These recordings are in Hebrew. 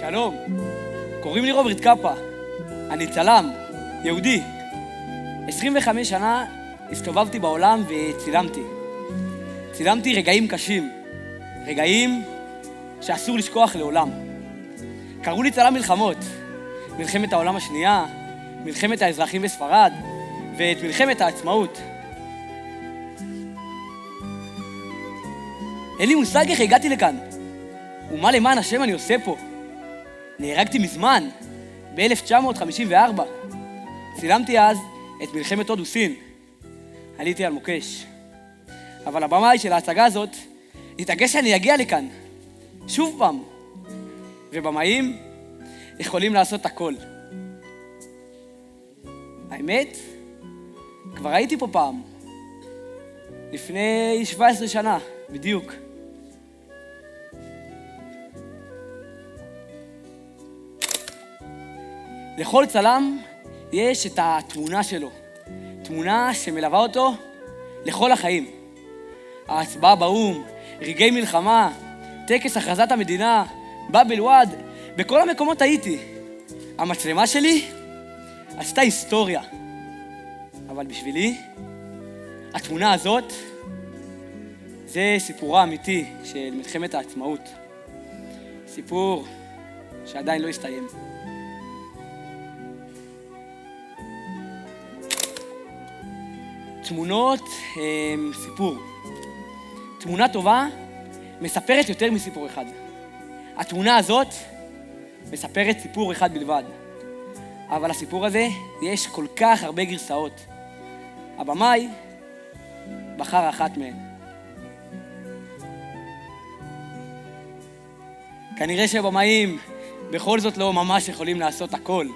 שלום, קוראים לי רוברט קאפה, אני צלם, יהודי. 25 שנה הסתובבתי בעולם וצילמתי. צילמתי רגעים קשים, רגעים שאסור לשכוח לעולם. קראו לי צלם מלחמות, מלחמת העולם השנייה, מלחמת האזרחים בספרד ואת מלחמת העצמאות. אין לי מושג איך הגעתי לכאן, ומה למען השם אני עושה פה. נהרגתי מזמן, ב-1954. צילמתי אז את מלחמת הודו סין. עליתי על מוקש. אבל הבמאי של ההצגה הזאת התעקש שאני אגיע לכאן, שוב פעם. ובמאים יכולים לעשות הכל. האמת, כבר הייתי פה פעם. לפני 17 שנה, בדיוק. לכל צלם יש את התמונה שלו. תמונה שמלווה אותו לכל החיים. ההצבעה באום, רגעי מלחמה, טקס הכרזת המדינה, באבל וואד, בכל המקומות הייתי. המצלמה שלי עשתה היסטוריה. אבל בשבילי, התמונה הזאת זה סיפורה האמיתי של מלחמת העצמאות. סיפור שעדיין לא הסתיים. תמונות הם סיפור. תמונה טובה מספרת יותר מסיפור אחד. התמונה הזאת מספרת סיפור אחד בלבד. אבל הסיפור הזה יש כל כך הרבה גרסאות. הבמאי בחר אחת מהן. כנראה שבמאים בכל זאת לא ממש יכולים לעשות הכל.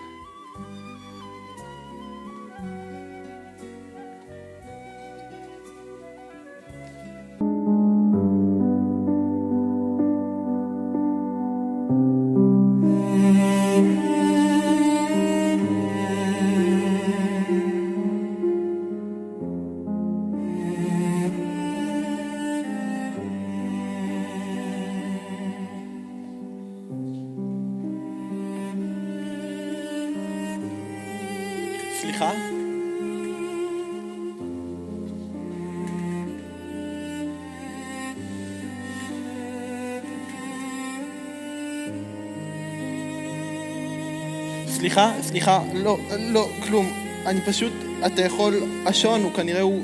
סליחה? סליחה, לא, כלום. אני פשוט, אתה יכול, השעון הוא כנראה הוא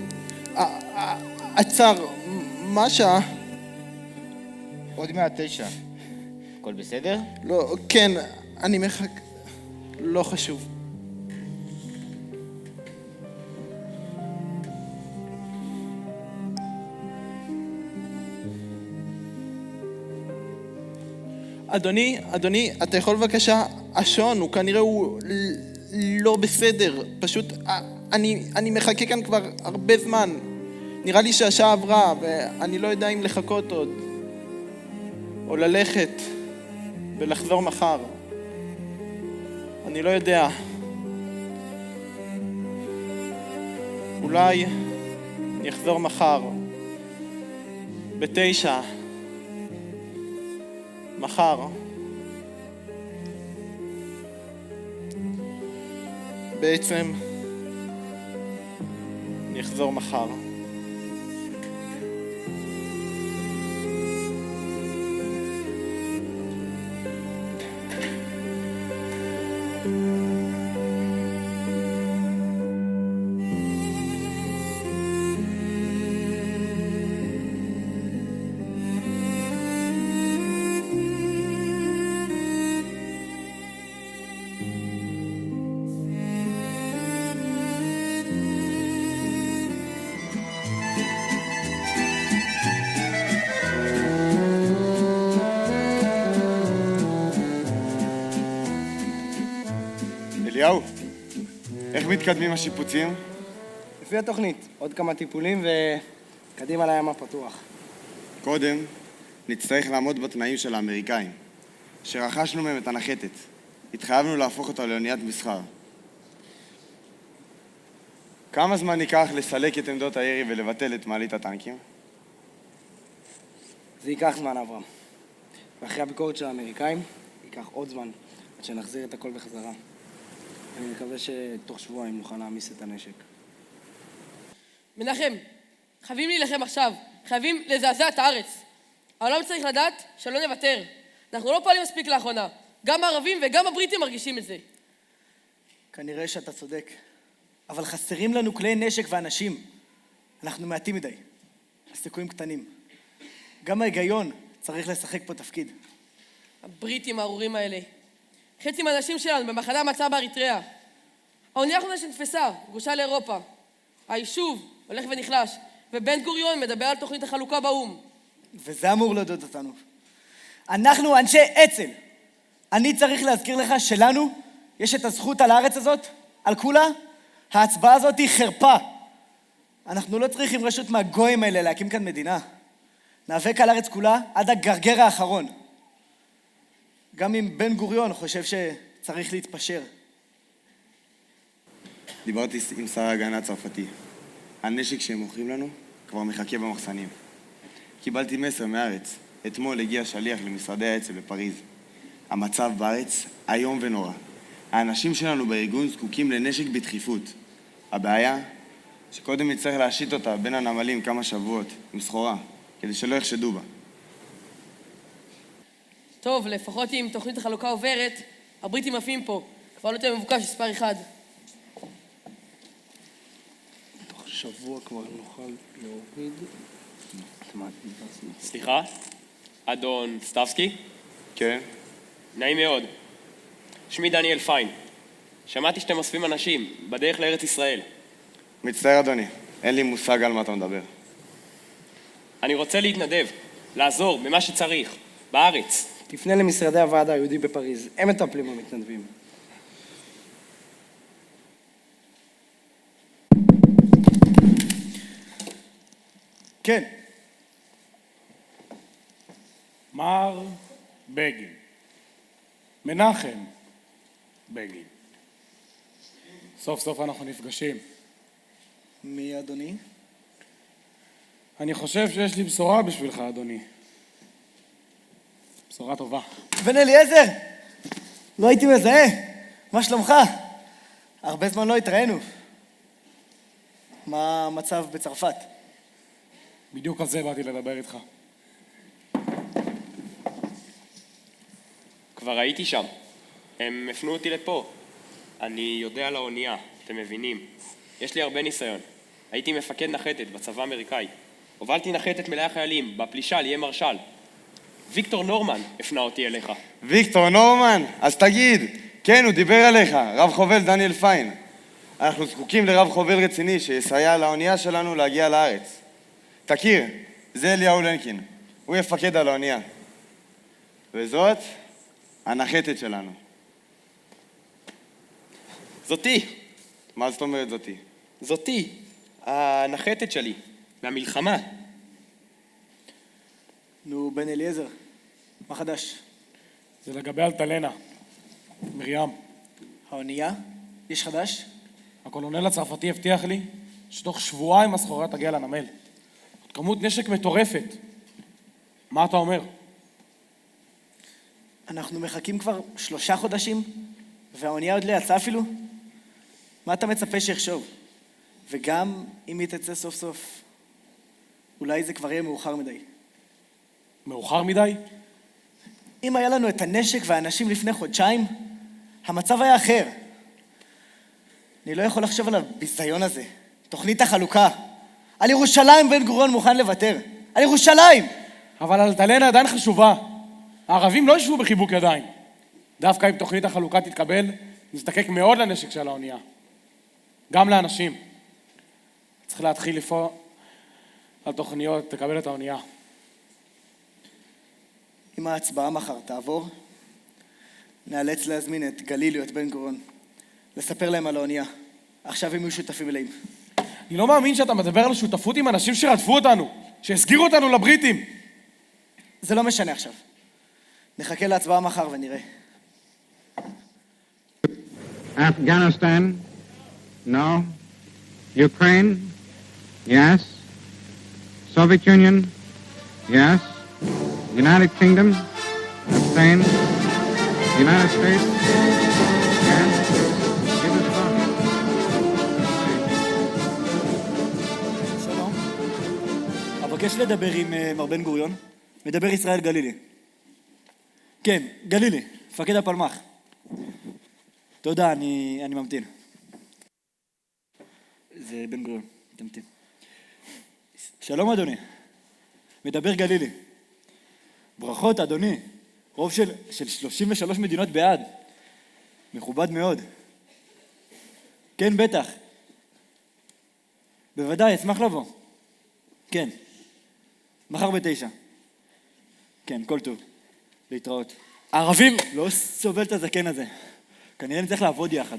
עצר. מה השעה? עוד מעט 9. הכל בסדר? לא, כן, אני לא חשוב. אדוני, אתה יכול בבקשה, השעון הוא כנראה הוא לא בסדר, פשוט אני מחכה כאן כבר הרבה זמן, נראה לי שהשעה עברה ואני לא יודע אם לחכות עוד, או ללכת ולחזור מחר, אני לא יודע, אולי אני אחזור מחר, 9, מחר. בעצם אני אחזור מחר. אליהו, איך מתקדמים השיפוצים? לפי התוכנית, עוד כמה טיפולים וקדימה לים הפתוח. קודם, נצטרך לעמוד בתנאים של האמריקאים, שרכשנו מהם את הנחתת. התחייבנו להפוך אותה לאוניית מסחר. כמה זמן ייקח לסלק את עמדות הירי ולבטל את מעלית הטנקים? זה ייקח זמן, אברהם. ואחרי הביקורת של האמריקאים, ייקח עוד זמן עד שנחזיר את הכל בחזרה. אני מקווה שתוך שבועיים נוכל להעמיס את הנשק. מנחם, חייבים להילחם עכשיו. חייבים לזעזע את הארץ. העולם צריך לדעת שלא נוותר. אנחנו לא פועלים מספיק לאחרונה. גם הערבים וגם הבריטים מרגישים את זה. כנראה שאתה צודק. אבל חסרים לנו כלי נשק ואנשים. אנחנו מעטים מדי. הסיכויים קטנים. גם ההיגיון צריך לשחק פה תפקיד. הבריטים הארורים האלה. חצי מהאנשים שלנו במחנה המצאה באריתריאה. האונייה האחרונה שנתפסה, גרושה לאירופה. היישוב הולך ונחלש, ובן גוריון מדבר על תוכנית החלוקה באום. וזה אמור להודות אותנו. אנחנו אנשי אצ"ל. אני צריך להזכיר לך שלנו יש את הזכות על הארץ הזאת, על כולה. ההצבעה הזאת היא חרפה. אנחנו לא צריכים רשות מהגויים האלה להקים כאן מדינה. נאבק על הארץ כולה עד הגרגר האחרון. גם אם בן גוריון חושב שצריך להתפשר. דיברתי עם שר ההגנה הצרפתי. הנשק שהם מוכרים לנו כבר מחכה במחסנים. קיבלתי מסר מהארץ. אתמול הגיע שליח למשרדי האצ"ל בפריז. המצב בארץ איום ונורא. האנשים שלנו בארגון זקוקים לנשק בדחיפות. הבעיה שקודם נצטרך להשית אותה בין הנמלים כמה שבועות עם סחורה, כדי שלא יחשדו בה. טוב, לפחות אם תוכנית החלוקה עוברת, הבריטים עפים פה. כבר לא תהיה מבוקש מספר אחד. תוך שבוע כבר נוכל להוריד. סליחה? אדון סטבסקי? כן? נעים מאוד. שמי דניאל פיין. שמעתי שאתם אוספים אנשים בדרך לארץ ישראל. מצטער אדוני, אין לי מושג על מה אתה מדבר. אני רוצה להתנדב, לעזור במה שצריך, בארץ. תפנה למשרדי הוועד היהודי בפריז, הם מטפלים במתנדבים. כן. מר בגין. מנחם בגין. סוף סוף אנחנו נפגשים. מי אדוני? אני חושב שיש לי בשורה בשבילך, אדוני. בשורה טובה. בן אליעזר! לא הייתי מזהה. מה שלומך? הרבה זמן לא התראינו. מה המצב בצרפת? בדיוק על זה באתי לדבר איתך. כבר הייתי שם. הם הפנו אותי לפה. אני יודע על האונייה, אתם מבינים. יש לי הרבה ניסיון. הייתי מפקד נחתת בצבא האמריקאי. הובלתי נחתת מלאה חיילים, בפלישה ליהיה מרשל. ויקטור נורמן הפנה אותי אליך. ויקטור נורמן? אז תגיד. כן, הוא דיבר עליך, רב חובל דניאל פיין. אנחנו זקוקים לרב חובל רציני שיסייע לאונייה שלנו להגיע לארץ. תכיר, זה אליהו לנקין. הוא יפקד על האונייה. וזאת הנחתת שלנו. זאתי. מה זאת אומרת זאתי? זאתי. הנחתת שלי. מהמלחמה. נו, בן אליעזר, מה חדש? זה לגבי אלטלנה. מרים. האונייה? יש חדש? הקולונל הצרפתי הבטיח לי שתוך שבועיים הסחורה תגיע לנמל. זאת כמות נשק מטורפת. מה אתה אומר? אנחנו מחכים כבר 3 חודשים, והאונייה עוד לא יצאה אפילו? מה אתה מצפה שיחשוב? וגם אם היא תצא סוף סוף, אולי זה כבר יהיה מאוחר מדי. מאוחר מדי? אם היה לנו את הנשק והאנשים לפני חודשיים, המצב היה אחר. אני לא יכול לחשוב על הביזיון הזה. תוכנית החלוקה. על ירושלים בן גוריון מוכן לוותר. על ירושלים! אבל אלטלנה עדיין חשובה. הערבים לא ישבו בחיבוק ידיים. דווקא אם תוכנית החלוקה תתקבל, נזדקק מאוד לנשק של האונייה. גם לאנשים. צריך להתחיל לפעול על תוכניות, תקבל את האונייה. אם ההצבעה מחר תעבור, נאלץ להזמין את גלילי או את בן גוריון. לספר להם על האונייה. עכשיו הם יהיו שותפים מלאים. אני לא מאמין שאתה מדבר על שותפות עם אנשים שרדפו אותנו, שהסגירו אותנו לבריטים. זה לא משנה עכשיו. נחכה להצבעה מחר ונראה. Afghanistan? No. Ukraine? Yes. Soviet Union? Yes. United Kingdom? Abstain. The United States can give us fun. שלום. אבקש לדבר עם מר בן גוריון. מדבר ישראל גלילי. כן, גלילי, מפקד הפלמ"ח. תודה, אני ממתין. זה בן גוריון, תמתין. שלום אדוני, מדבר גלילי. ברכות אדוני, רוב של 33 מדינות בעד. מכובד מאוד. כן, בטח. בוודאי, אשמח לבוא. כן. מחר ב9. כן, כל טוב. להתראות. הערבים! לא סובל את הזקן הזה. כנראה נצטרך לעבוד יחד.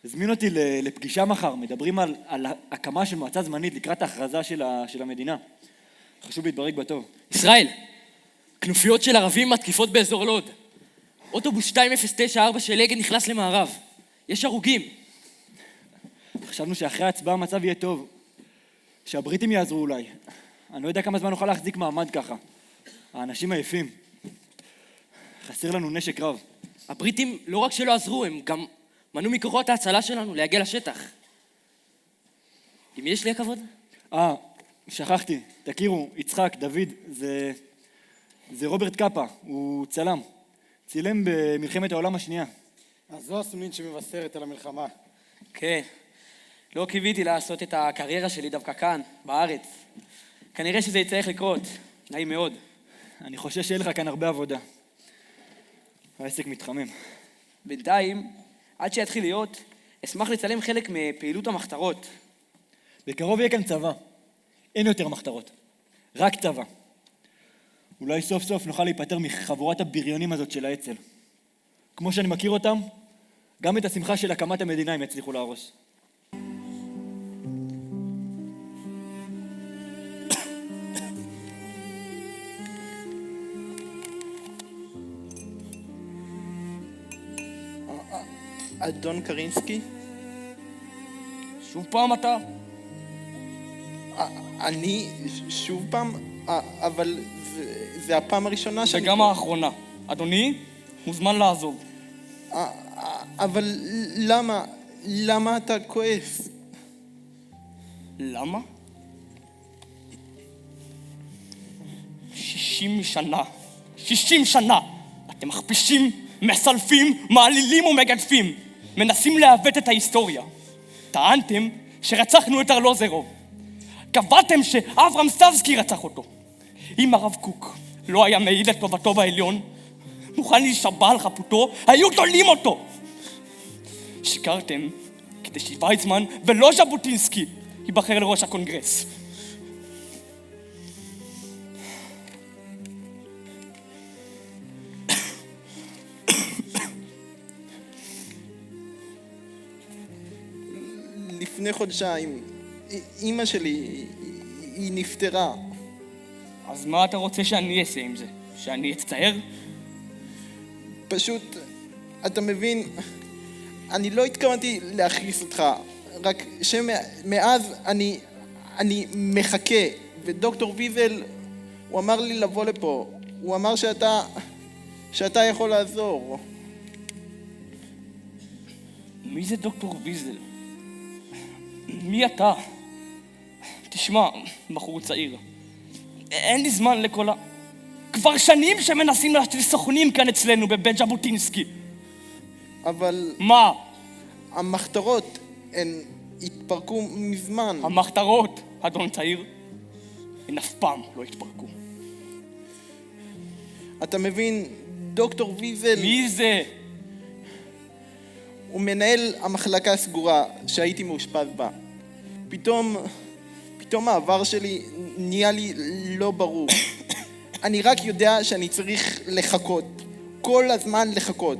הזמין אותי לפגישה מחר. מדברים על הקמה של מועצה זמנית לקראת ההכרזה של המדינה. חשוב להתברג בטוב. ישראל! כנופיות של ערבים מתקיפות באזור לוד. אוטובוס 2094 של אגד נכנס למערב. יש הרוגים. חשבנו שאחרי ההצבעה המצב יהיה טוב. שהבריטים יעזרו אולי. אני לא יודע כמה זמן נוכל להחזיק מעמד ככה. האנשים עייפים. חסר לנו נשק רב. הבריטים לא רק שלא עזרו, הם גם מנעו מכוחות ההצלה שלנו להגיע לשטח. עם מי יש לי הכבוד? שכחתי. תכירו, יצחק, דוד, זה רוברט קאפה. הוא צלם. צילם במלחמת העולם השנייה. אז זו הסנונית שמבשרת על המלחמה. כן. לא קיוויתי לעשות את הקריירה שלי דווקא כאן, בארץ. כנראה שזה יצטרך לקרות. נעים מאוד. אני חושש שיהיה לך כאן הרבה עבודה. העסק מתחמם. בינתיים, עד שיתחיל להיות, אשמח לצלם חלק מפעילות המחתרות. בקרוב יהיה כאן צבא. אין יותר מחתרות. רק צבא. אולי סוף סוף נוכל להיפטר מחבורת הבריונים הזאת של האצ"ל. כמו שאני מכיר אותם, גם את השמחה של הקמת המדינה הם יצליחו להרוס. אדון קרינסקי? שוב פעם אתה? אני שוב פעם? אבל זה הפעם הראשונה שאני... וגם האחרונה. אדוני, מוזמן לעזוב. אבל למה אתה כועס? למה? 60 שנה. אתם מכפישים, מסלפים, מעלילים ומגדפים. מנסים לעוות את ההיסטוריה. טענתם שרצחנו את ארלוזרוב. קבעתם שאברהם סטבסקי רצח אותו. אם הרב קוק לא היה מעיד את טובתו בעליון, מוכן להישבע על חפותו, היו תולים אותו. שיקרתם כדי שוויצמן ולא ז'בוטינסקי ייבחר לראש הקונגרס. לפני חודשיים, אמא שלי, היא נפטרה. אז מה אתה רוצה שאני אעשה עם זה? שאני אצטער? פשוט, אתה מבין, אני לא התכוונתי להכעיס אותך, רק שמאז אני מחכה, ודוקטור ויזל, הוא אמר לי לבוא לפה, הוא אמר שאתה יכול לעזור. מי זה דוקטור ויזל? מי אתה? תשמע, בחור צעיר, אין לי זמן לכל כבר שנים שמנסים להשתיל סוכנים כאן אצלנו בבית ז'בוטינסקי. אבל... מה? המחתרות, הן התפרקו מזמן. המחתרות, אדון צעיר, הן אף פעם לא התפרקו. אתה מבין, דוקטור ויזל... מי זה? הוא מנהל המחלקה הסגורה שהייתי מאושפז בה. פתאום העבר שלי נהיה לי לא ברור. אני רק יודע שאני צריך לחכות. כל הזמן לחכות.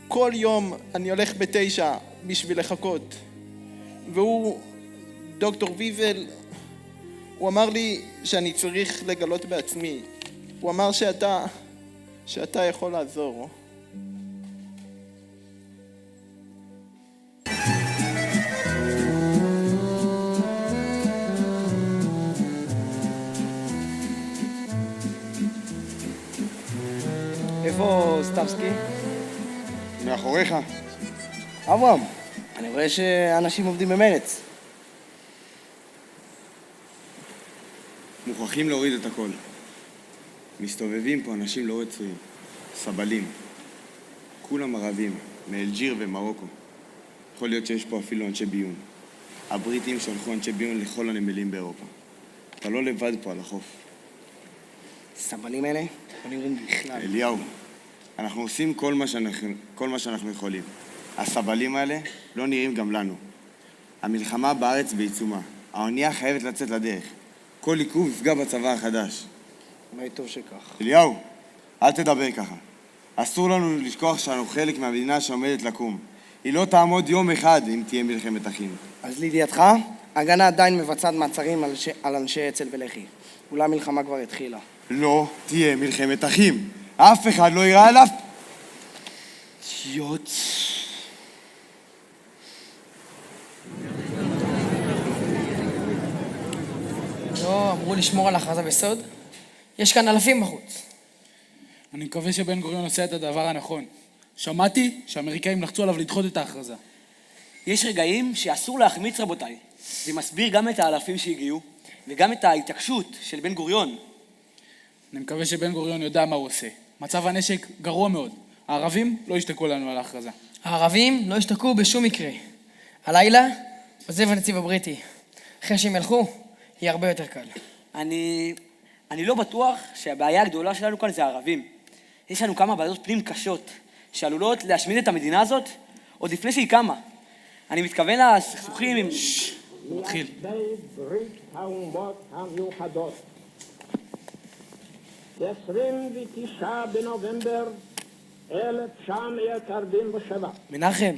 כל יום אני הולך ב9 בשביל לחכות. והוא, דוקטור ויזל, הוא אמר לי שאני צריך לגלות בעצמי. הוא אמר שאתה יכול לעזור. איפה סטבסקי? קורה לך? אברהם, אני רואה שאנשים עובדים במרץ. מוכרחים להוריד את הכל. מסתובבים פה אנשים לא רצויים. סבלים. כולם ערבים, מאלג'יר ומרוקו. יכול להיות שיש פה אפילו אנשי ביון. הבריטים שלחו אנשי ביון לכל הנמלים באירופה. אתה לא לבד פה על החוף. סבלים אלה? לא נראים בכלל. אליהו, אנחנו עושים כל מה שאנחנו יכולים. הסבלים האלה לא נראים גם לנו. המלחמה בארץ בעיצומה. האונייה חייבת לצאת לדרך. כל עיכוב יפגע בצבא החדש. אולי טוב שכך. אליהו, אל תדבר ככה. אסור לנו לשכוח שאנו חלק מהמדינה שעומדת לקום. היא לא תעמוד יום אחד אם תהיה מלחמת אחים. אז לידיעתך, הגנה עדיין מבצעת מעצרים על אנשי אצ"ל ולח"י. אולי המלחמה כבר התחילה. לא תהיה מלחמת אחים. אף אחד לא ייראה עליו. יוץ. לא, אמרו לשמור על ההכרזה בסוד. יש כאן אלפים בחוץ. אני מקווה שבן גוריון עושה את הדבר הנכון. שמעתי שהאמריקאים לחצו עליו לדחות את ההכרזה. יש רגעים שאסור להחמיץ, רבותיי. זה מסביר גם את האלפים שהגיעו, וגם את ההתעקשות של בן גוריון. אני מקווה שבן גוריון יודע מה הוא עושה. מצב הנשק גרוע מאוד. הערבים לא ישתקו לנו על ההכרזה. הערבים לא ישתקו בשום מקרה. הלילה עוזב הנציב הבריטי. אחרי שהם ילכו, יהיה הרבה יותר קל. אני לא בטוח שהבעיה הגדולה שלנו כאן זה הערבים. יש לנו כמה בעיות פנים קשות, שעלולות להשמיד את המדינה הזאת עוד לפני שהיא קמה. אני מתכוון לסכסוכים עם... מתחיל. ברית האומות המאוחדות. ב-29 בנובמבר 1947 מנחם,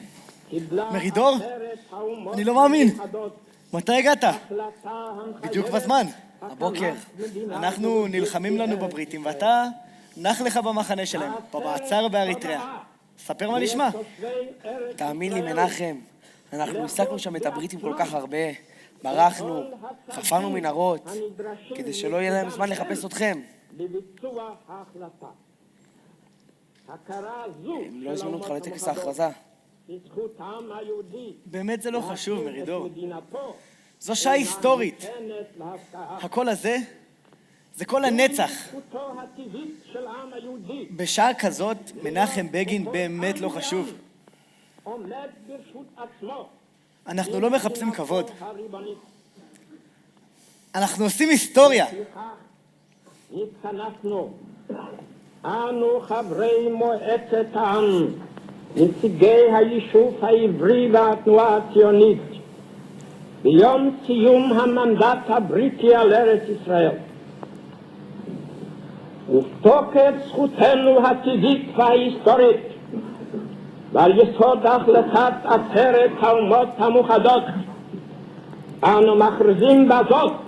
קיבלה מרידור? עצרת האומות אני לא מאמין. המאוחדות מתי הגעת? החלטה בדיוק המחייבת בזמן. הקמת הבוקר. מדינה אנחנו יהודית נלחמים לנו בארץ בבריטים, ישראל. ואתה נח לך במחנה שלהם, במעצר באריתריאה. ספר מה נשמע. לתושבי ארץ תאמין לי, ישראל, מנחם, אנחנו הפסקנו שם את הבריטים כל כך הרבה. ברחנו, חפרנו מנהרות, הנדרשים כדי שלא יהיה להם זמן לחפש אתכם. לביצוע ההחלטה. הכרה זו הם לא של הזמינו אותך האומות לטקס המאוחדות ההכרזה. בזכות העם היהודי באמת זה לא חשוב, להקים את מרידור. מדינתו, זו שעה היסטורית. ניתנת להפקעה. הקול הזה, זה קול הנצח. זכותו הטבעית של העם היהודי בשעה כזאת, מנחם בגין באמת לא חשוב. עומד ברשות עצמו. אנחנו לא מחפשים כבוד. הריבונית. אנחנו עושים היסטוריה. לפיכך התכנסנו, אנו חברי מועצת העם, נציגי היישוב העברי והתנועה הציונית, ביום סיום המנדט הבריטי על ארץ ישראל. ובתוקף זכותנו הטבעית וההיסטורית, ועל יסוד החלטת עצרת האומות המאוחדות, אנו מכריזים בזאת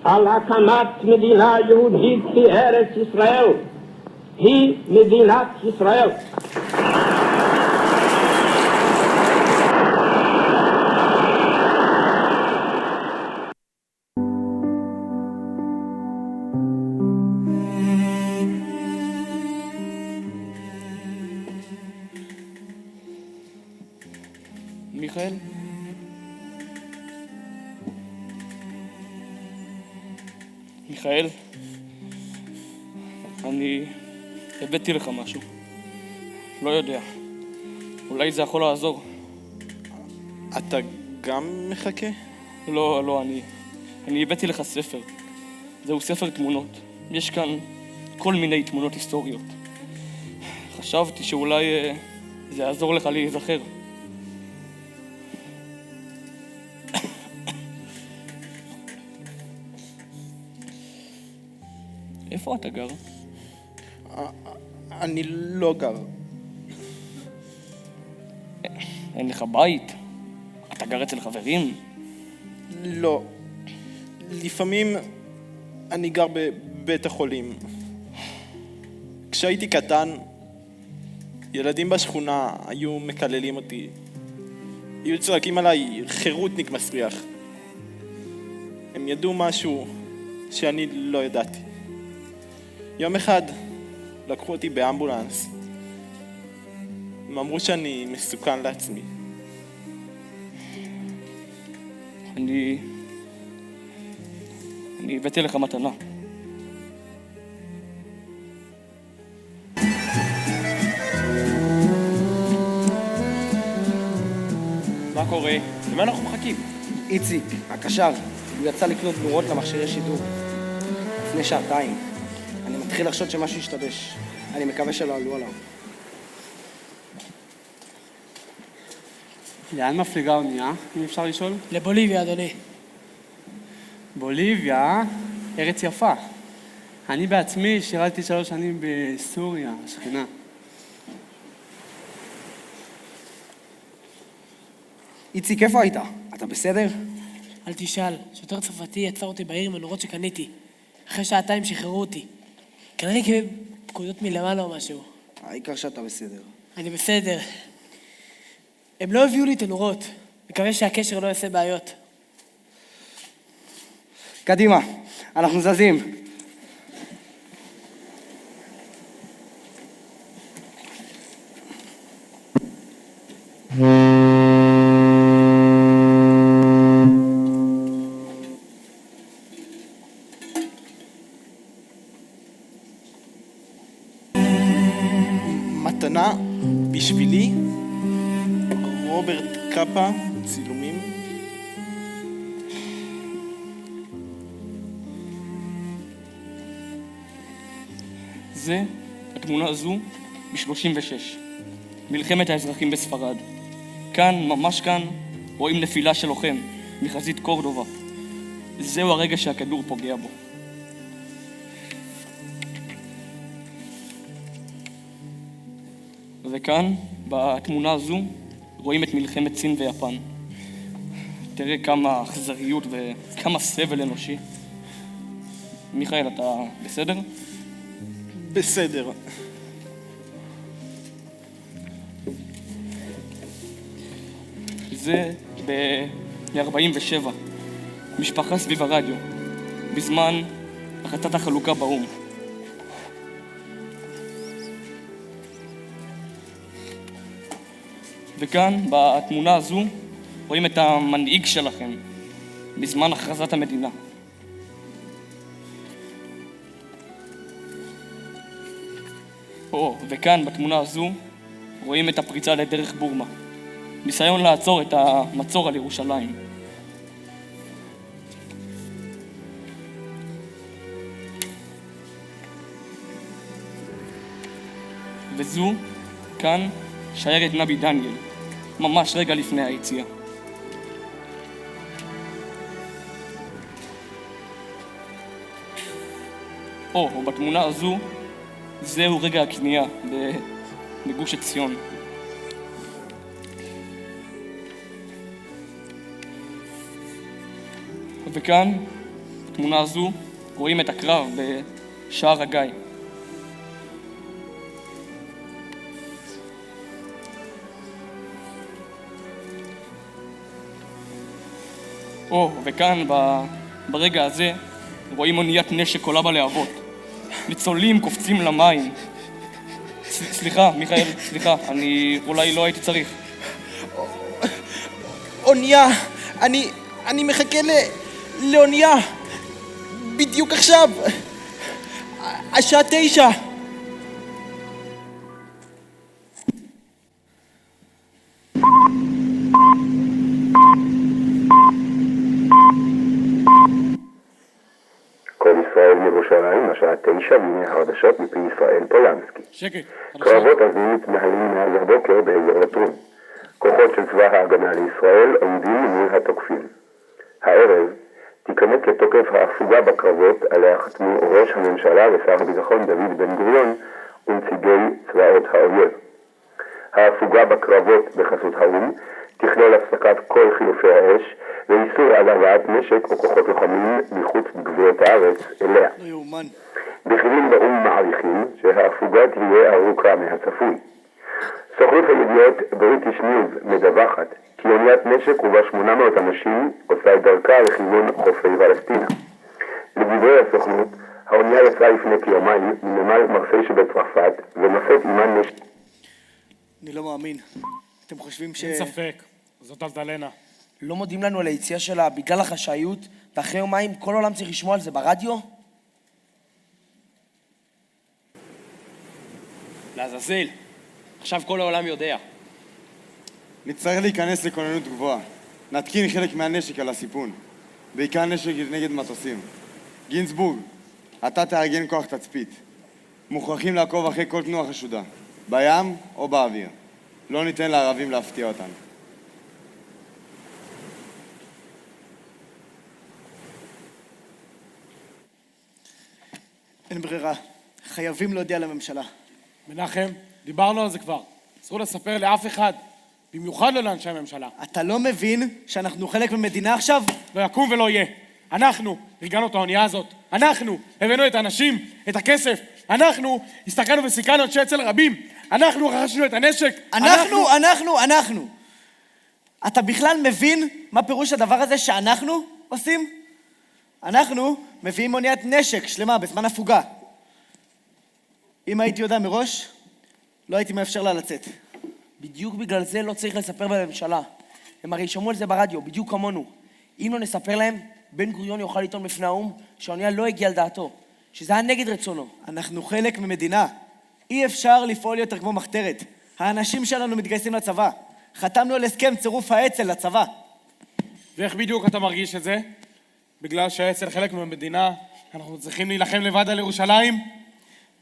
על הקמת מדינה יהודית בארץ ישראל. היא מדינת ישראל. מיכאל? מיכאל, אני הבאתי לך משהו. לא יודע. אולי זה יכול לעזור. אתה גם מחכה? לא, אני הבאתי לך ספר. זהו ספר תמונות. יש כאן כל מיני תמונות היסטוריות. חשבתי שאולי זה יעזור לך להיזכר. איפה אתה גר? אני לא גר. אין לך בית? אתה גר אצל חברים? לא. לפעמים אני גר בבית החולים. כשהייתי קטן, ילדים בשכונה היו מקללים אותי. היו צועקים עליי חירותניק מסריח. הם ידעו משהו שאני לא ידעתי. יום אחד לקחו אותי באמבולנס. הם אמרו שאני מסוכן לעצמי. אני הבאתי לך מתנה. מה קורה? למה אנחנו מחכים? איציק, הקשר, הוא יצא לקנות נורות למכשירי שידור. לפני שעתיים. אני מתחיל לחשוד שמשהו השתבש. אני מקווה שלא עלו עליו. לאן מפליגה האונייה, אם אפשר לשאול? לבוליביה, אדוני. בוליביה, ארץ יפה. אני בעצמי שירתתי 3 שנים בסוריה, השכנה. איציק, איפה היית? אתה בסדר? אל תשאל, שוטר צרפתי עצר אותי בעיר עם הנורות שקניתי. אחרי שעתיים שחררו אותי. כנראה קיבל פקודות מלמעלה או משהו. העיקר שאתה בסדר. אני בסדר. הם לא הביאו לי את הנורות. מקווה שהקשר לא יעשה בעיות. קדימה, אנחנו זזים. מתנה בשבילי, רוברט קאפה, צילומים. זה, התמונה הזו, ב-36. מלחמת האזרחים בספרד. כאן, ממש כאן, רואים נפילה של לוחם מחזית קורדובה. זהו הרגע שהכדור פוגע בו. וכאן, בתמונה הזו, רואים את מלחמת סין ויפן. תראה כמה אכזריות וכמה סבל אנושי. מיכאל, אתה בסדר? בסדר. זה ב-47. משפחה סביב הרדיו, בזמן החלטת החלוקה באו"ם. וכאן, בתמונה הזו, רואים את המנהיג שלכם, בזמן הכרזת המדינה. וכאן, בתמונה הזו, רואים את הפריצה לדרך בורמה. ניסיון לעצור את המצור על ירושלים. וזו, כאן, שיירת נבי דניאל, ממש רגע לפני היציאה. ובתמונה הזו, זהו רגע הקנייה בגוש עציון. וכאן, בתמונה הזו, רואים את הקרב בשער הגיא. וכאן, ברגע הזה, רואים אוניית נשק עולה בלהבות. ניצולים קופצים למים. סליחה, מיכאל, סליחה, אני אולי לא הייתי צריך. אונייה, אני מחכה לאונייה. בדיוק עכשיו. השעה 9. כל ישראל מירושלים, השעה 9, והנה החדשות מפי ישראל פולנסקי. שקט. קרבות עזים מתנהלים מאז הבוקר באזור לטרון. כוחות של צבא ההגנה לישראל עומדים מול התוקפים. הערב תיכנס לתוקף ההפוגה בקרבות עליה חתמו ראש הממשלה ושר הביטחון דוד בן גוריון ונציגי צבאות האויב. ההפוגה בקרבות בחסות האו"ם תכלול הפסקת כל חילופי האש ואיסור על הבאת נשק או כוחות לוחמים מחוץ לגבולות הארץ אליה. לא יאומן. בכירים באו"ם מעריכים שההפוגה תהיה ארוכה מהצפוי. סוכנות הידיעות בריטיש ניוז מדווחת כי אוניית נשק ובה 800 אנשים עושה את דרכה לכיוון חופי פלסטינה. לדברי הסוכנות, האונייה יצאה לפני כיומיים מנמל מרסיי שבצרפת ונושאת עימה נשק. אני לא מאמין. אתם חושבים ש... אין ספק, זאת אלטלנה. לא מודיעים לנו על היציאה שלה בגלל החשאיות, ואחרי יומיים כל העולם צריך לשמוע על זה ברדיו? לעזאזל, עכשיו כל העולם יודע. נצטרך להיכנס לכוננות גבוהה. נתקין חלק מהנשק על הסיפון. בעיקר נשק נגד מטוסים. גינזבורג, אתה תארגן כוח תצפית. מוכרחים לעקוב אחרי כל תנועה חשודה. בים או באוויר. לא ניתן לערבים להפתיע אותנו. אין ברירה. חייבים להודיע לממשלה. מנחם, דיברנו על זה כבר. אסור לספר לאף אחד, במיוחד לא לאנשי הממשלה. אתה לא מבין שאנחנו חלק ממדינה עכשיו? לא יקום ולא יהיה. אנחנו ארגנו את האונייה הזאת. אנחנו הבאנו את האנשים, את הכסף. אנחנו הסתכלנו וסיכנו אנשי אצל רבים. אנחנו רכשנו את הנשק. אנחנו. אתה בכלל מבין מה פירוש הדבר הזה שאנחנו עושים? אנחנו מביאים אוניית נשק שלמה בזמן הפוגה. אם הייתי יודע מראש, לא הייתי מאפשר לה לצאת. בדיוק בגלל זה לא צריך לספר בממשלה. הם הרי שמעו על זה ברדיו, בדיוק כמונו. אם לא נספר להם, בן גוריון יוכל לטעון בפני האו"ם שהאונייה לא הגיעה על דעתו, שזה היה נגד רצונו. אנחנו חלק ממדינה. אי אפשר לפעול יותר כמו מחתרת. האנשים שלנו מתגייסים לצבא. חתמנו על הסכם צירוף האצ"ל לצבא. ואיך בדיוק אתה מרגיש את זה? בגלל שהאצ"ל חלק מהמדינה, אנחנו צריכים להילחם לבד על ירושלים?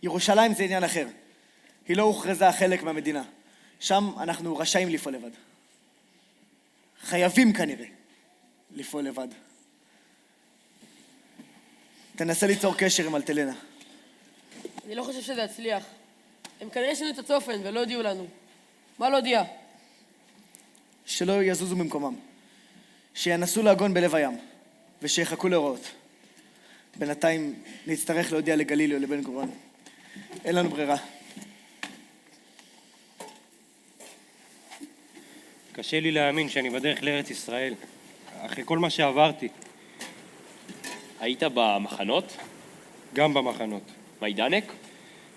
ירושלים זה עניין אחר. היא לא הוכרזה חלק מהמדינה. שם אנחנו רשאים לפעול לבד. חייבים כנראה לפעול לבד. תנסה ליצור קשר עם אלטלנה. אני לא חושב שזה יצליח. הם כנראה שינו את הצופן ולא הודיעו לנו. מה לא הודיע? שלא יזוזו ממקומם. שינסו להגון בלב הים. ושיחכו להוראות. בינתיים נצטרך להודיע לגלילי או לבן גוריון. אין לנו ברירה. קשה לי להאמין שאני בדרך לארץ ישראל, אחרי כל מה שעברתי. היית במחנות? גם במחנות. מיידנק?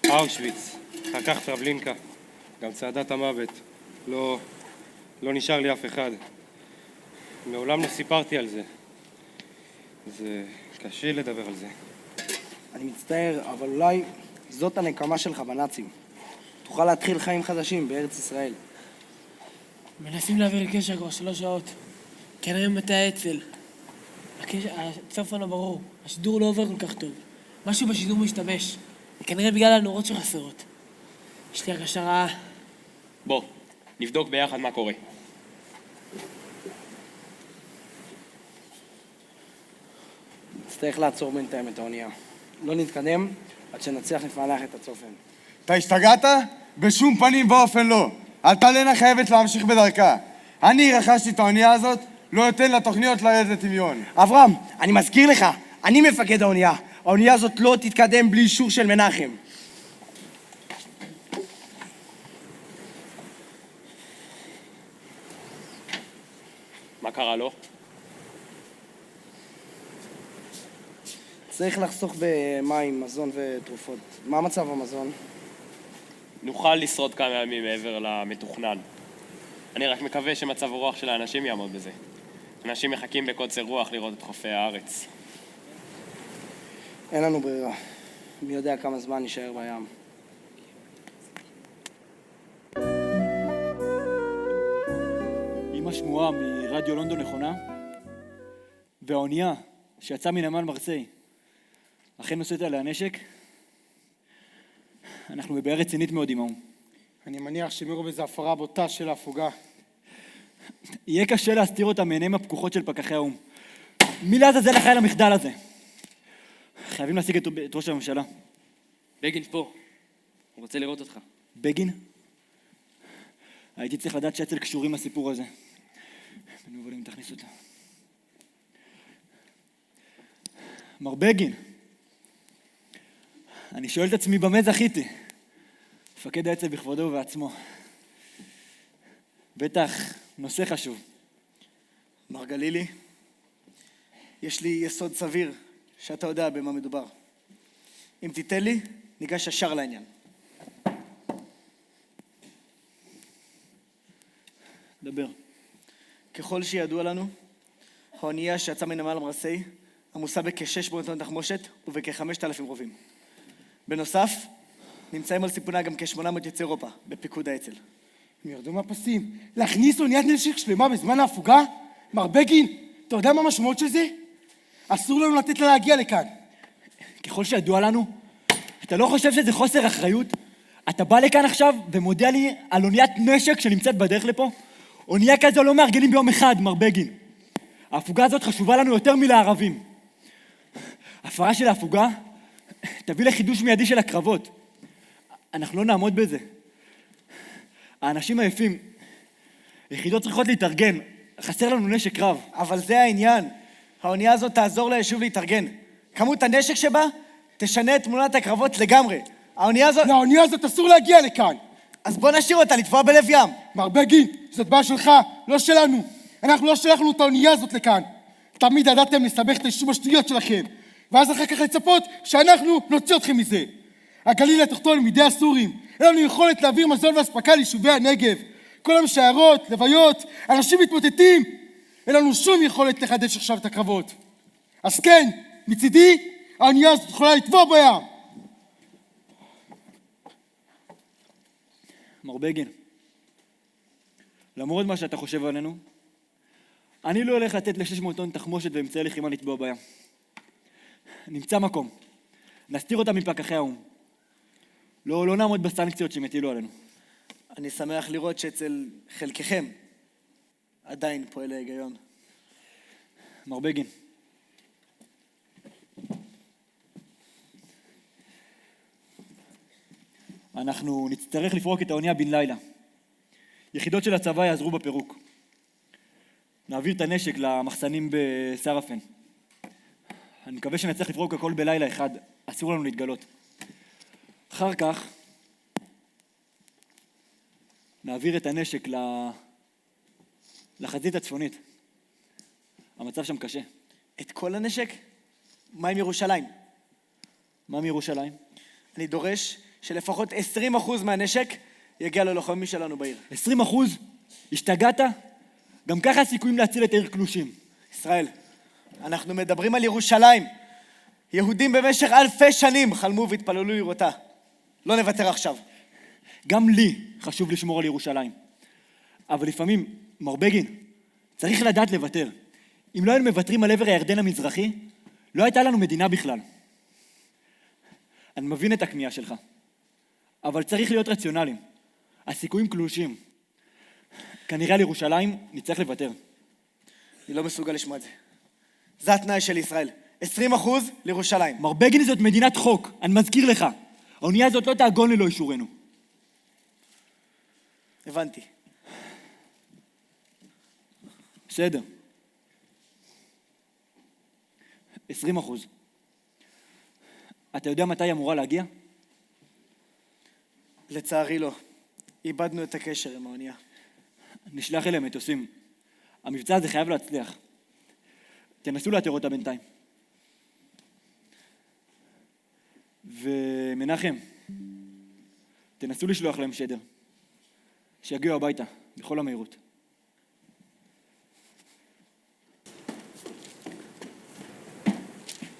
אושוויץ, אחר כך טרבלינקה, גם צעדת המוות. לא נשאר לי אף אחד. מעולם לא סיפרתי על זה. זה קשה לדבר על זה. אני מצטער, אבל אולי זאת הנקמה שלך בנאצים. תוכל להתחיל חיים חדשים בארץ ישראל. מנסים להעביר קשר כבר 3 שעות. כנראה מתי האצ"ל. הצופן לא ברור. השידור לא עובר כל כך טוב. משהו בשידור משתבש. כנראה בגלל הנורות שחסרות. יש לי הרגשה רעה. בוא, נבדוק ביחד מה קורה. נצטרך לעצור בינתיים את האונייה. לא נתקדם עד שנצליח לפענח את הצופן. אתה השתגעת? בשום פנים ואופן לא. אלטלנה חייבת להמשיך בדרכה. אני רכשתי את האונייה הזאת, לא אתן לתוכניות לרדת לטמיון. אברהם, אני מזכיר לך, אני מפקד האונייה. האונייה הזאת לא תתקדם בלי אישור של מנחם. מה קרה לו? צריך לחסוך במים, מזון ותרופות. מה מצב המזון? נוכל לשרוד כמה ימים מעבר למתוכנן. אני רק מקווה שמצב הרוח של האנשים יעמוד בזה. אנשים מחכים בקוצר רוח לראות את חופי הארץ. אין לנו ברירה. מי יודע כמה זמן נשאר בים. אם השמועה מרדיו לונדון נכונה, והאונייה שיצאה מנמל מרסיי אכן נושאת עליה נשק, אנחנו בבעיה רצינית מאוד עם האו"ם. אני מניח שהם יראו בזה הפרה בוטה של ההפוגה. יהיה קשה להסתיר אותה מעיניהם הפקוחות של פקחי האו"ם. מי לעזאזל אחראי למחדל הזה? חייבים להשיג את ראש הממשלה. בגין פה, הוא רוצה לראות אותך. בגין? הייתי צריך לדעת שאצ"ל קשורים לסיפור הזה. בנו אם תכניס אותה. מר בגין, אני שואל את עצמי במה זכיתי. מפקד האצ"ל בכבודו ובעצמו. בטח נושא חשוב. מר גלילי, יש לי יסוד סביר שאתה יודע במה מדובר. אם תיתן לי, ניגש ישר לעניין. דבר. ככל שידוע לנו, האונייה שיצאה מנמל מרסיי עמוסה בכ-600 טון תחמושת ובכ-5,000 רובים. בנוסף, נמצאים על סיפונה גם כ-800 יוצאי אירופה בפיקוד האצ"ל. הם ירדו מהפסים. להכניס אוניית נשק שלמה בזמן ההפוגה? מר בגין, אתה יודע מה המשמעות של זה? אסור לנו לתת לה להגיע לכאן. ככל שידוע לנו, אתה לא חושב שזה חוסר אחריות? אתה בא לכאן עכשיו ומודיע לי על אוניית נשק שנמצאת בדרך לפה? אונייה כזו לא מארגנים ביום אחד, מר בגין. ההפוגה הזאת חשובה לנו יותר מלערבים. הפרה של ההפוגה תביא לחידוש מיידי של הקרבות. אנחנו לא נעמוד בזה. האנשים עייפים. יחידות צריכות להתארגן. חסר לנו נשק רב. אבל זה העניין. האונייה הזאת תעזור ליישוב להתארגן. כמות הנשק שבה תשנה את תמונת הקרבות לגמרי. האונייה הזאת... לאונייה הזאת אסור להגיע לכאן. אז בוא נשאיר אותה לטבוע בלב ים. מר בגין, זאת בעיה שלך, לא שלנו. אנחנו לא שלחנו את האונייה הזאת לכאן. תמיד ידעתם לסבך את היישוב השטויות שלכם. ואז אחר כך לצפות שאנחנו נוציא אתכם מזה. הגליל התחתון מידי הסורים. אין לנו יכולת להעביר מזון והספקה ליישובי הנגב. כל המשיירות, לוויות, אנשים מתמוטטים. אין לנו שום יכולת לחדש עכשיו את הקרבות. אז כן, מצידי, האונייה הזאת יכולה לטבוע בים. מר בגין, למרות מה שאתה חושב עלינו, אני לא הולך לתת ל-600 טון תחמושת ואמצעי לחימה לטבוע בים. נמצא מקום. נסתיר אותה מפקחי האו"ם. לא נעמוד בסנקציות שהם יטילו עלינו. אני שמח לראות שאצל חלקכם עדיין פועל ההיגיון. מר בגין, אנחנו נצטרך לפרוק את האונייה בן לילה. יחידות של הצבא יעזרו בפירוק. נעביר את הנשק למחסנים בסרפן. אני מקווה שנצטרך לפרוק הכל בלילה אחד. אסור לנו להתגלות. אחר כך נעביר את הנשק לחזית הצפונית. המצב שם קשה. את כל הנשק? מה עם ירושלים? מה מירושלים? אני דורש שלפחות 20% מהנשק יגיע ללוחמים שלנו בעיר. 20%? השתגעת? גם ככה הסיכויים להציל את העיר קלושים. ישראל, אנחנו מדברים על ירושלים. יהודים במשך אלפי שנים חלמו והתפללו לראותה. לא נוותר עכשיו. גם לי חשוב לשמור על ירושלים. אבל לפעמים, מר בגין, צריך לדעת לוותר. אם לא היינו מוותרים על עבר הירדן המזרחי, לא הייתה לנו מדינה בכלל. אני מבין את הכמיהה שלך, אבל צריך להיות רציונליים. הסיכויים קלושים. כנראה על ירושלים נצטרך לוותר. אני לא מסוגל לשמוע את זה. זה התנאי של ישראל. 20% לירושלים. מר בגין, זאת מדינת חוק, אני מזכיר לך. האונייה הזאת לא תעגון ללא אישורנו. הבנתי. בסדר. 20%. אתה יודע מתי היא אמורה להגיע? לצערי לא. איבדנו את הקשר עם האונייה. נשלח אליהם מטוסים. המבצע הזה חייב להצליח. תנסו לאתר אותה בינתיים. ומנחם, תנסו לשלוח להם שדר. שיגיעו הביתה, בכל המהירות.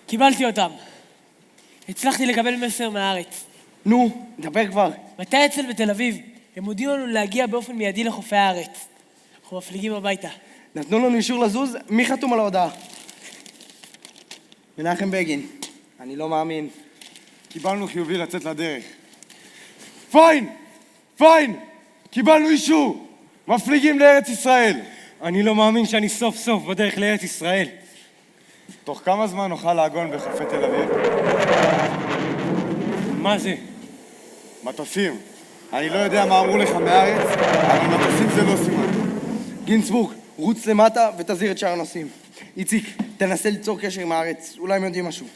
קיבלתי אותם. הצלחתי לקבל מסר מהארץ. נו, דבר כבר. מתי אצל בתל אביב? הם הודיעו לנו להגיע באופן מיידי לחופי הארץ. אנחנו מפליגים הביתה. נתנו לנו אישור לזוז, מי חתום על ההודעה? מנחם בגין. אני לא מאמין. קיבלנו חיובי לצאת לדרך. פיין! קיבלנו אישור! מפליגים לארץ ישראל! אני לא מאמין שאני סוף סוף בדרך לארץ ישראל. תוך כמה זמן נוכל לעגון בחופי תל אביב? מה זה? מטוסים. אני לא יודע מה אמרו לך מהארץ, אבל מטוסים זה לא סימן. גינסבורג, רוץ למטה ותזהיר את שאר הנוסעים. איציק, תנסה ליצור קשר עם הארץ, אולי הם יודעים משהו.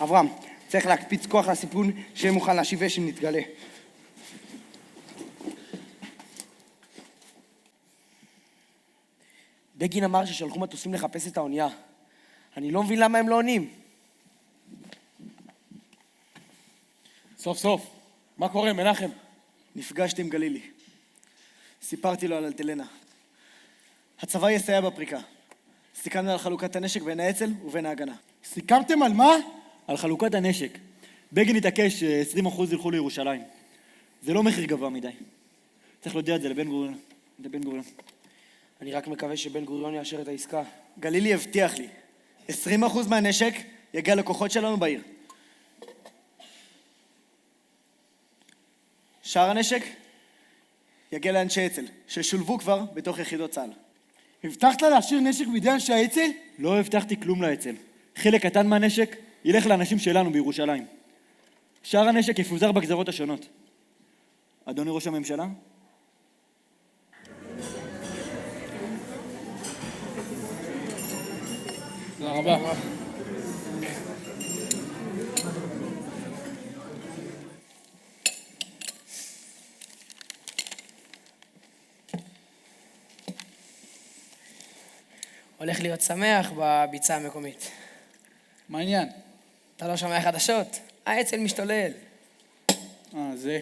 אברהם, צריך להקפיץ כוח לסיפון שיהיה מוכן להשיב אש אם נתגלה. בגין אמר ששלחו מטוסים לחפש את האונייה. אני לא מבין למה הם לא עונים. סוף סוף. מה קורה, מנחם? נפגשתי עם גלילי. סיפרתי לו על אלטלנה. הצבא יסייע בפריקה. סיכמנו על חלוקת הנשק בין האצ"ל ובין ההגנה. סיכמתם על מה? על חלוקת הנשק. בגין התעקש ש20% ילכו לירושלים. זה לא מחיר גבוה מדי. צריך להודיע את זה לבן גוריון. אני רק מקווה שבן גוריון יאשר את העסקה. גלילי הבטיח לי, 20% מהנשק יגיע לכוחות שלנו בעיר. שאר הנשק יגיע לאנשי אצ"ל, ששולבו כבר בתוך יחידות צה"ל. הבטחת להשאיר נשק בידי אנשי האצ"ל? לא הבטחתי כלום לאצ"ל. חלק קטן מהנשק ילך לאנשים שלנו בירושלים. שאר הנשק יפוזר בגזרות השונות. אדוני ראש הממשלה? תודה רבה. הולך להיות שמח בביצה המקומית. מה העניין? אתה לא שומע חדשות? האצ"ל משתולל. זה?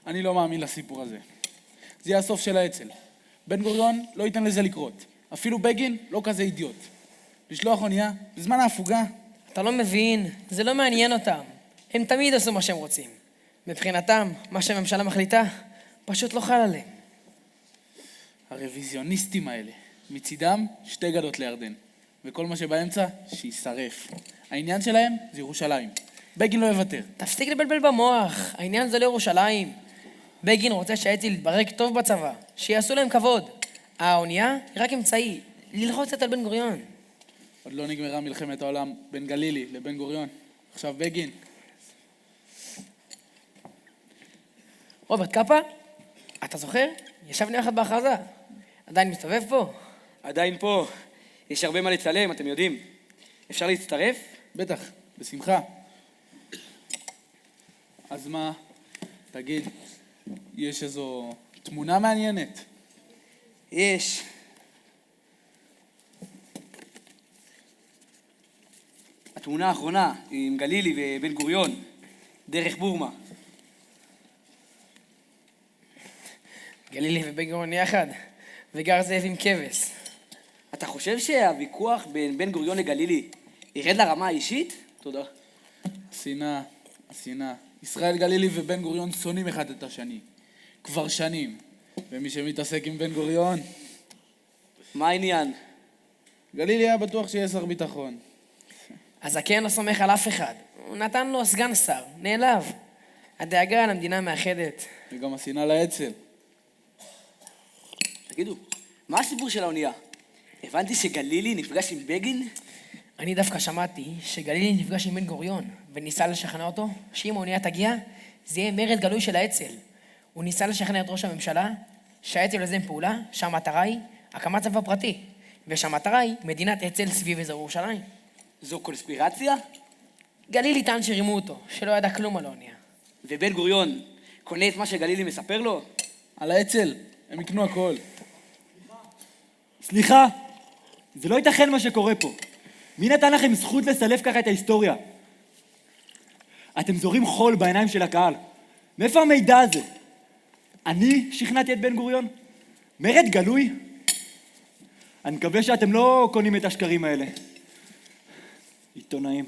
אני לא מאמין לסיפור הזה. זה יהיה הסוף של האצ"ל. בן גוריון לא ייתן לזה לקרות. אפילו בגין לא כזה אידיוט. לשלוח אונייה בזמן ההפוגה. אתה לא מבין, זה לא מעניין אותם. הם תמיד עשו מה שהם רוצים. מבחינתם, מה שהממשלה מחליטה, פשוט לא חל עליהם. הרוויזיוניסטים האלה. מצידם 2 גדות לירדן. וכל מה שבאמצע, שישרף. העניין שלהם זה ירושלים. בגין לא יוותר. תפסיק לבלבל במוח, העניין זה לא ירושלים. בגין רוצה שהאצ"ל יתברג טוב בצבא, שיעשו להם כבוד. האונייה היא רק אמצעי, ללחוץ קצת על בן גוריון. עוד לא נגמרה מלחמת העולם בין גלילי לבן גוריון. עכשיו בגין. רוברט קאפה, אתה זוכר? ישבנו יחד בהכרזה. עדיין מסתובב פה? עדיין פה. יש הרבה מה לצלם, אתם יודעים. אפשר להצטרף? בטח, בשמחה. אז מה? תגיד, יש איזו תמונה מעניינת? יש. התמונה האחרונה עם גלילי ובן גוריון, דרך בורמה. גלילי ובן גוריון יחד, וגר זאב עם כבש. אתה חושב שהוויכוח בין בן גוריון לגלילי ירד לרמה האישית? תודה. השנאה. ישראל גלילי ובן גוריון שונאים אחד את השני. כבר שנים. ומי שמתעסק עם בן גוריון... מה העניין? גלילי היה בטוח שיהיה שר ביטחון. הזקן לא סומך על אף אחד. הוא נתן לו סגן שר, נעלב. הדאגה על המדינה מאחדת. וגם השנאה לאצ"ל. תגידו, מה הסיפור של האונייה? הבנתי שגלילי נפגש עם בגין? אני דווקא שמעתי שגלילי נפגש עם בן גוריון, וניסה לשכנע אותו שאם האונייה תגיע, זה יהיה מרד גלוי של האצ"ל. הוא ניסה לשכנע את ראש הממשלה שהאצ"ל יוזם פעולה, שהמטרה היא הקמת צבא פרטי, ושהמטרה היא מדינת אצ"ל סביב אזור ירושלים. זו קונספירציה? גלילי טען שרימו אותו, שלא ידע כלום על האונייה. ובן גוריון קונה את מה שגלילי מספר לו? על האצ"ל, הם יקנו הכל. סליחה, זה לא ייתכן מה שקורה פה. מי נתן לכם זכות לסלף ככה את ההיסטוריה? אתם זורים חול בעיניים של הקהל. מאיפה המידע הזה? אני שכנעתי את בן גוריון? מרד גלוי? אני מקווה שאתם לא קונים את השקרים האלה. עיתונאים.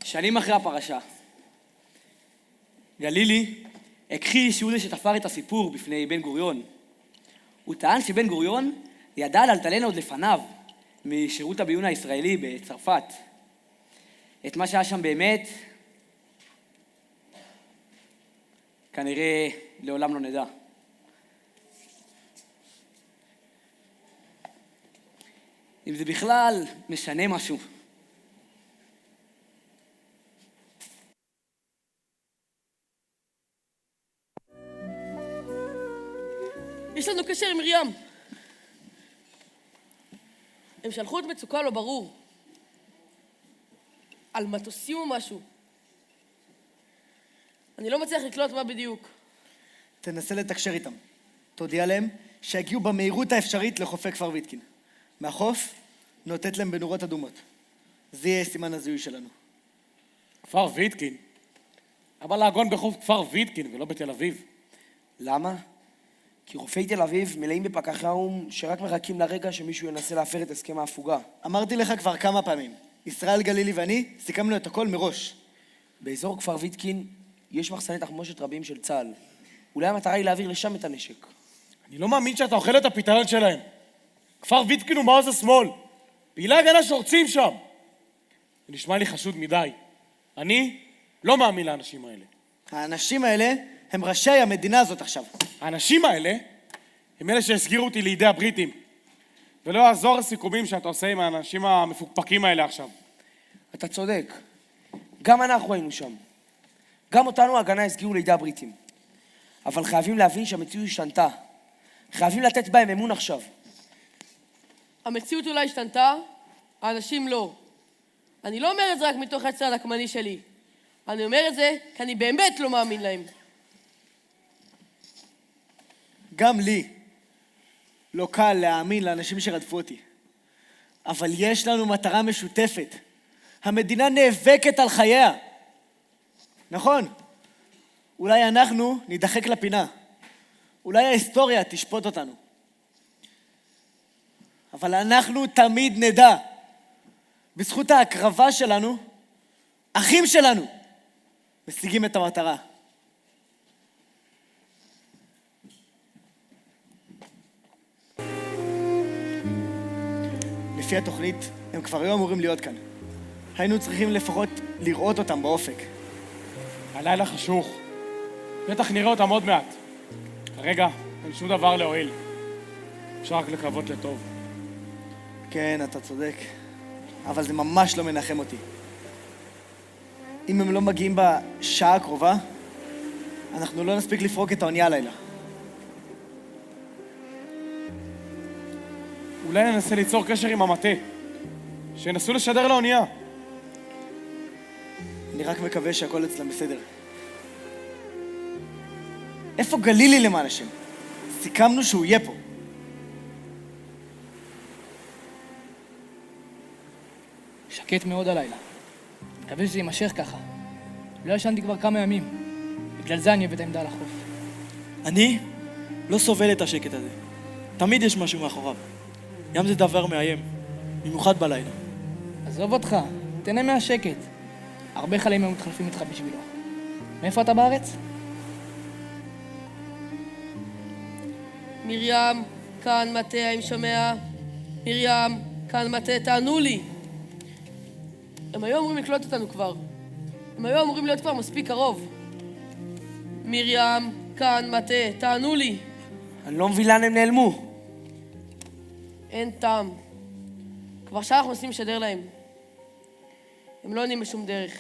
שנים אחרי הפרשה. גלילי הכחיש שהוא זה שתפר את הסיפור בפני בן גוריון. הוא טען שבן גוריון ידע על אלטלנה עוד לפניו, משירות הביון הישראלי בצרפת. את מה שהיה שם באמת, כנראה לעולם לא נדע. אם זה בכלל משנה משהו. יש לנו קשר עם מרים. הם שלחו את מצוקה לא ברור. על מטוסים או משהו. אני לא מצליח לקלוט מה בדיוק. תנסה לתקשר איתם. תודיע להם שיגיעו במהירות האפשרית לחופי כפר ויתקין. מהחוף נוטט להם בנורות אדומות. זה יהיה סימן הזיהוי שלנו. כפר ויתקין? אבל לעגון בחוף כפר ויתקין ולא בתל אביב. למה? כי חופי תל אביב מלאים בפקחי האו"ם שרק מחכים לרגע שמישהו ינסה להפר את הסכם ההפוגה. אמרתי לך כבר כמה פעמים, ישראל גלילי ואני סיכמנו את הכל מראש. באזור כפר ויתקין יש מחסני תחמושת רבים של צה"ל. אולי המטרה היא להעביר לשם את הנשק. אני לא מאמין שאתה אוכל את הפתרון שלהם. כפר ויתקין הוא מעוז השמאל. פעילי הגנה שורצים שם. זה נשמע לי חשוד מדי. אני לא מאמין לאנשים האלה. האנשים האלה הם ראשי המדינה הזאת עכשיו. האנשים האלה הם אלה שהסגירו אותי לידי הבריטים. ולא יעזור הסיכומים שאתה עושה עם האנשים המפוקפקים האלה עכשיו. אתה צודק. גם אנחנו היינו שם. גם אותנו ההגנה הסגירו לידי הבריטים. אבל חייבים להבין שהמציאות השתנתה. חייבים לתת בהם אמון עכשיו. המציאות אולי השתנתה, האנשים לא. אני לא אומר את זה רק מתוך הצד הקמני שלי. אני אומר את זה כי אני באמת לא מאמין להם. גם לי לא קל להאמין לאנשים שרדפו אותי. אבל יש לנו מטרה משותפת. המדינה נאבקת על חייה. נכון, אולי אנחנו נדחק לפינה. אולי ההיסטוריה תשפוט אותנו. אבל אנחנו תמיד נדע. בזכות ההקרבה שלנו, אחים שלנו משיגים את המטרה. לפי התוכנית, הם כבר היו אמורים להיות כאן. היינו צריכים לפחות לראות אותם באופק. הלילה חשוך. בטח נראה אותם עוד מעט. כרגע, אין שום דבר להועיל. אפשר רק לקוות לטוב. כן, אתה צודק. אבל זה ממש לא מנחם אותי. אם הם לא מגיעים בשעה הקרובה, אנחנו לא נספיק לפרוק את האונייה הלילה. אולי ננסה ליצור קשר עם המטה. שינסו לשדר לאונייה. אני רק מקווה שהכל אצלם בסדר. איפה גלילי למען השם? סיכמנו שהוא יהיה פה. שקט מאוד הלילה. מקווה שזה יימשך ככה. לא ישנתי כבר כמה ימים. בגלל זה אני אוהב את העמדה על החוף. אני לא סובל את השקט הזה. תמיד יש משהו מאחוריו. ים זה דבר מאיים, במיוחד בלילה. עזוב אותך, תהנה מהשקט. הרבה חיילים היו מתחלפים איתך בשבילו. מאיפה אתה בארץ? מרים, כאן מטה, האם שומע? מרים, כאן מטה, תענו לי. הם היו אמורים לקלוט אותנו כבר. הם היו אמורים להיות כבר מספיק קרוב. מרים, כאן מטה, תענו לי. אני לא מבין לאן הם נעלמו. אין טעם. כבר שעה אנחנו מנסים לשדר להם. הם לא עונים בשום דרך.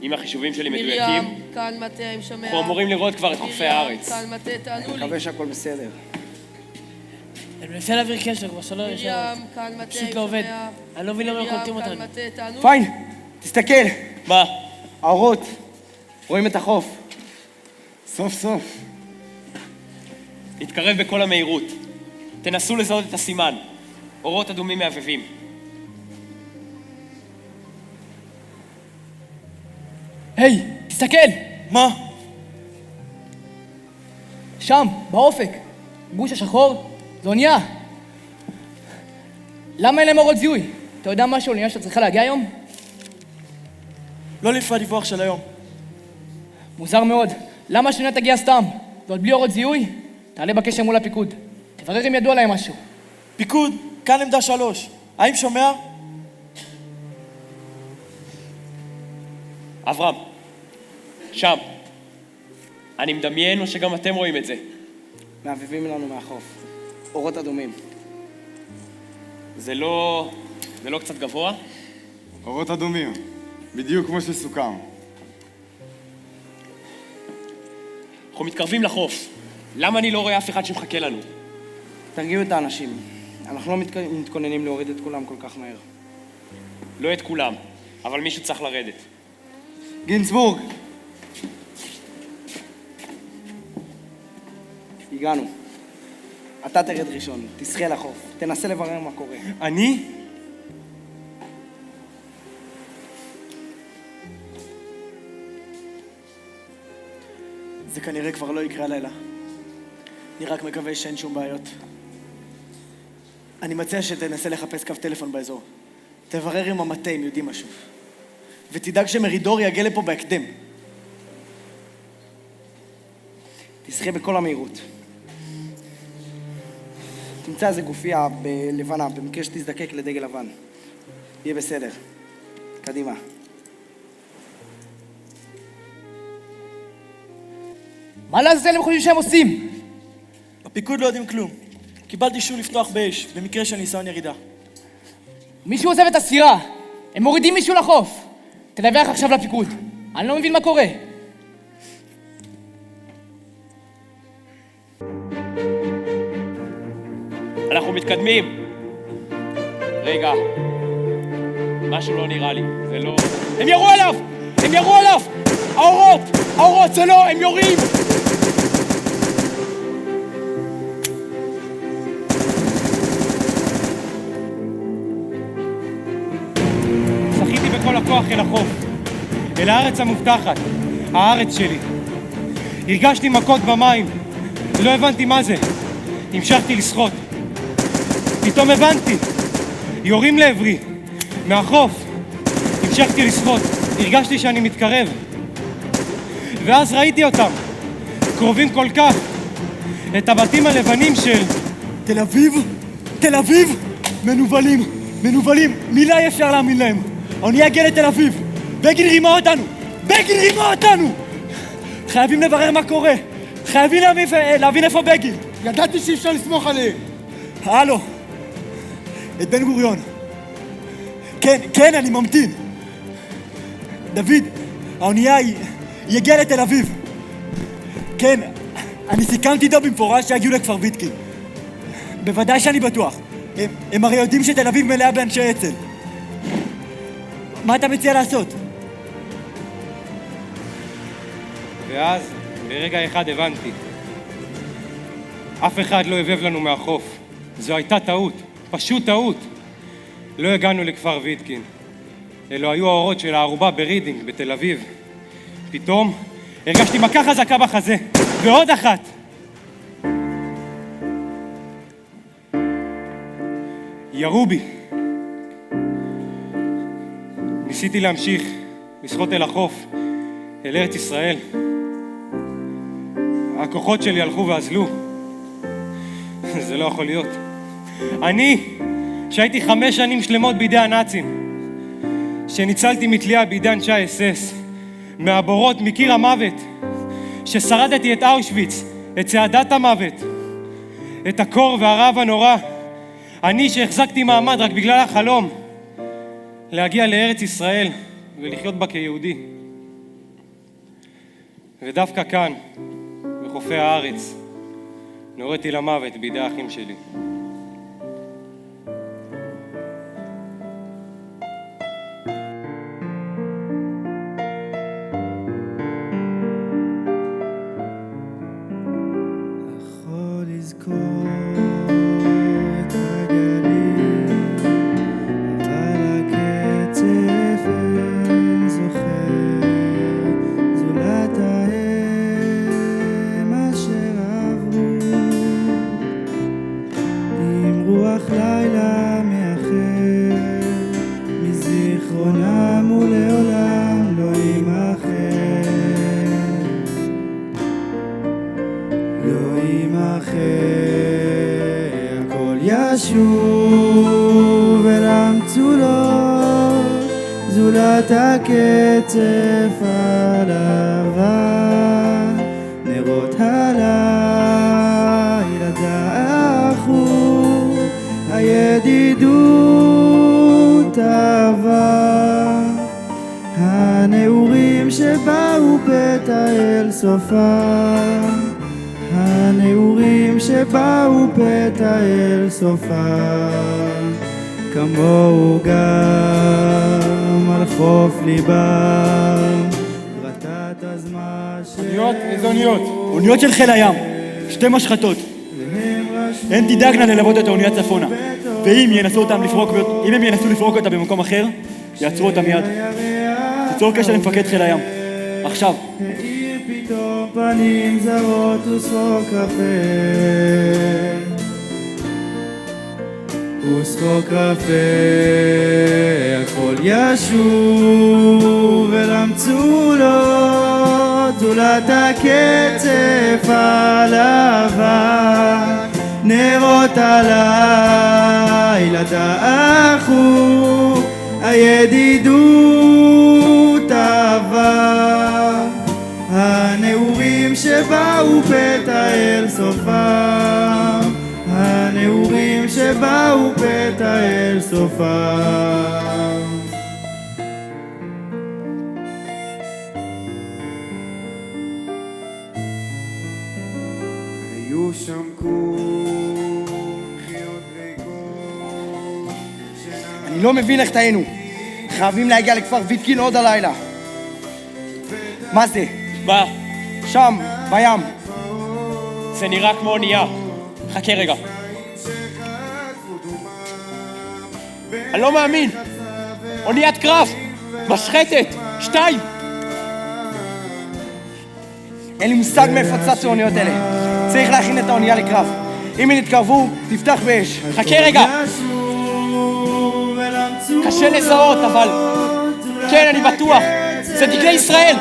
אם החישובים שלי מדויקים, מרים, כאן מטה, האם שומע? אנחנו אמורים לראות כבר את חופי הארץ. כאן מטה, תענו לי. אני מקווה שהכל בסדר. אני מנסה להעביר קשר כבר 3 שעות. מרים, כאן מטה, פשוט לא עובד. אני לא מבין למה הם קולטים אותנו. כאן מטה, תענו לי. פיין, תסתכל. מה? האורות. רואים את החוף. סוף סוף. תתקרב בכל המהירות. תנסו לזהות את הסימן. אורות אדומים מהבהבים. היי, תסתכל! מה? שם, באופק. גוש השחור, זו אונייה. למה אין להם אורות זיהוי? אתה יודע משהו על אונייה שאתה צריכה להגיע היום? לא לפי הדיווח של היום. מוזר מאוד. למה השאונייה תגיע סתם? ועוד בלי אורות זיהוי? תעלה בקשר מול הפיקוד. תברר אם ידוע להם משהו. פיקוד, כאן עמדה 3. האם שומע? אברהם, שם. אני מדמיין או שגם אתם רואים את זה? מעבבים לנו מהחוף. אורות אדומים. זה לא קצת גבוה? אורות אדומים, בדיוק כמו שסוכם. אנחנו מתקרבים לחוף. למה אני לא רואה אף אחד שמחכה לנו? תרגיעו את האנשים. אנחנו לא מתכוננים להוריד את כולם כל כך מהר. לא את כולם, אבל מישהו צריך לרדת. גינצבורג! הגענו. אתה תרד ראשון, תשחה לחוף, תנסה לברר מה קורה. אני? זה כנראה כבר לא יקרה הלילה. אני רק מקווה שאין שום בעיות. אני מציע שתנסה לחפש קו טלפון באזור. תברר עם המטה אם יודעים משהו. ותדאג שמרידור יגיע לפה בהקדם. תשחה בכל המהירות. תמצא איזה גופייה בלבנה, במקרה שתזדקק לדגל לבן. יהיה בסדר. קדימה. מה לעזאזל הם חושבים שהם עושים? הפיקוד לא יודעים כלום. קיבלתי אישור לפתוח באש, במקרה של ניסיון ירידה. מישהו עוזב את הסירה. הם מורידים מישהו לחוף. תדווח עכשיו לפיקוד. אני לא מבין מה קורה. אנחנו מתקדמים. רגע. משהו לא נראה לי. זה לא... הם ירו עליו! הם ירו עליו! האורות! האורות! זה לא! הם יורים! שחיתי בכל הכוח אל החוף. אל הארץ המובטחת. הארץ שלי. הרגשתי מכות במים. לא הבנתי מה זה. המשכתי לשחות. פתאום הבנתי. יורים לעברי. מהחוף. המשכתי לשחות. הרגשתי שאני מתקרב. ואז ראיתי אותם. קרובים כל כך. את הבתים הלבנים של... תל אביב? תל אביב? מנובלים. מנובלים. מילה אי אפשר להאמין להם. האונייה הגיעה לתל אביב. בגין רימה אותנו. בגין רימה אותנו! חייבים לברר מה קורה. חייבים להבין איפה בגין. ידעתי שאי אפשר לסמוך עליהם. הלו. את בן גוריון. כן, אני ממתין. דוד, האונייה היא הגיעה לתל אביב. כן, אני סיכמתי איתו במפורש שיגיעו לכפר ויתקין. בוודאי שאני בטוח. הם הרי יודעים שתל אביב מלאה באנשי אצ"ל. מה אתה מציע לעשות? ואז, ברגע אחד הבנתי. אף אחד לא הבב לנו מהחוף. זו הייתה טעות, פשוט טעות. לא הגענו לכפר ויתקין. אלו היו האורות של הערובה ברידינג, בתל אביב. פתאום הרגשתי מכה חזקה בחזה, ועוד אחת. ירו בי. ניסיתי להמשיך, לשחות אל החוף, אל ארץ ישראל. הכוחות שלי הלכו ואזלו. זה לא יכול להיות. אני, שהייתי 5 שנים שלמות בידי הנאצים, שניצלתי מתלייה בידי אנשי האס-אס, מהבורות, מקיר המוות, ששרדתי את אושוויץ, את צעדת המוות, את הקור והרעב הנורא, אני שהחזקתי מעמד רק בגלל החלום להגיע לארץ ישראל ולחיות בה כיהודי. ודווקא כאן, בחופי הארץ, נוריתי למוות בידי האחים שלי. ישוב אל המצולות, זולת הקצף הלבן, נרות הלילה דעכו, הידידות עבר, הנעורים שבאו פתע אל סופם, הנעורים שבאו פתע אל סופם, כמוהו גם על חוף ליבם, רטט הזמן אוניות, איזה אוניות? אוניות של חיל הים, 2 משחטות. הן תדאגנה ללוות את האונייה צפונה, ואם הם ינסו לפרוק אותה במקום אחר, יעצרו אותה מיד. תיצור קשר למפקד חיל הים. עכשיו. פתאום פנים זרות ושחוק קפה ושחוק קפה הכל ישוב אל המצולות זולת הקצף הלבן נרות הלילה דעכו הידידות עבר הנעורים שבאו פתע אל סופם הנעורים שבאו פתע אל סופם היו שם אני לא מבין איך טעינו. חייבים להגיע לכפר ויתקין עוד הלילה. מה זה? מה? שם, בים. זה נראה כמו אונייה. חכה רגע. אני לא מאמין! אוניית קרב! משחטת! 2! אין לי מושג מאיפה צצו האוניות האלה. צריך להכין את האונייה לקרב. אם הם יתקרבו, תפתח באש. חכה רגע! קשה לזהות, אבל... כן, אני בטוח! זה דגלי ישראל!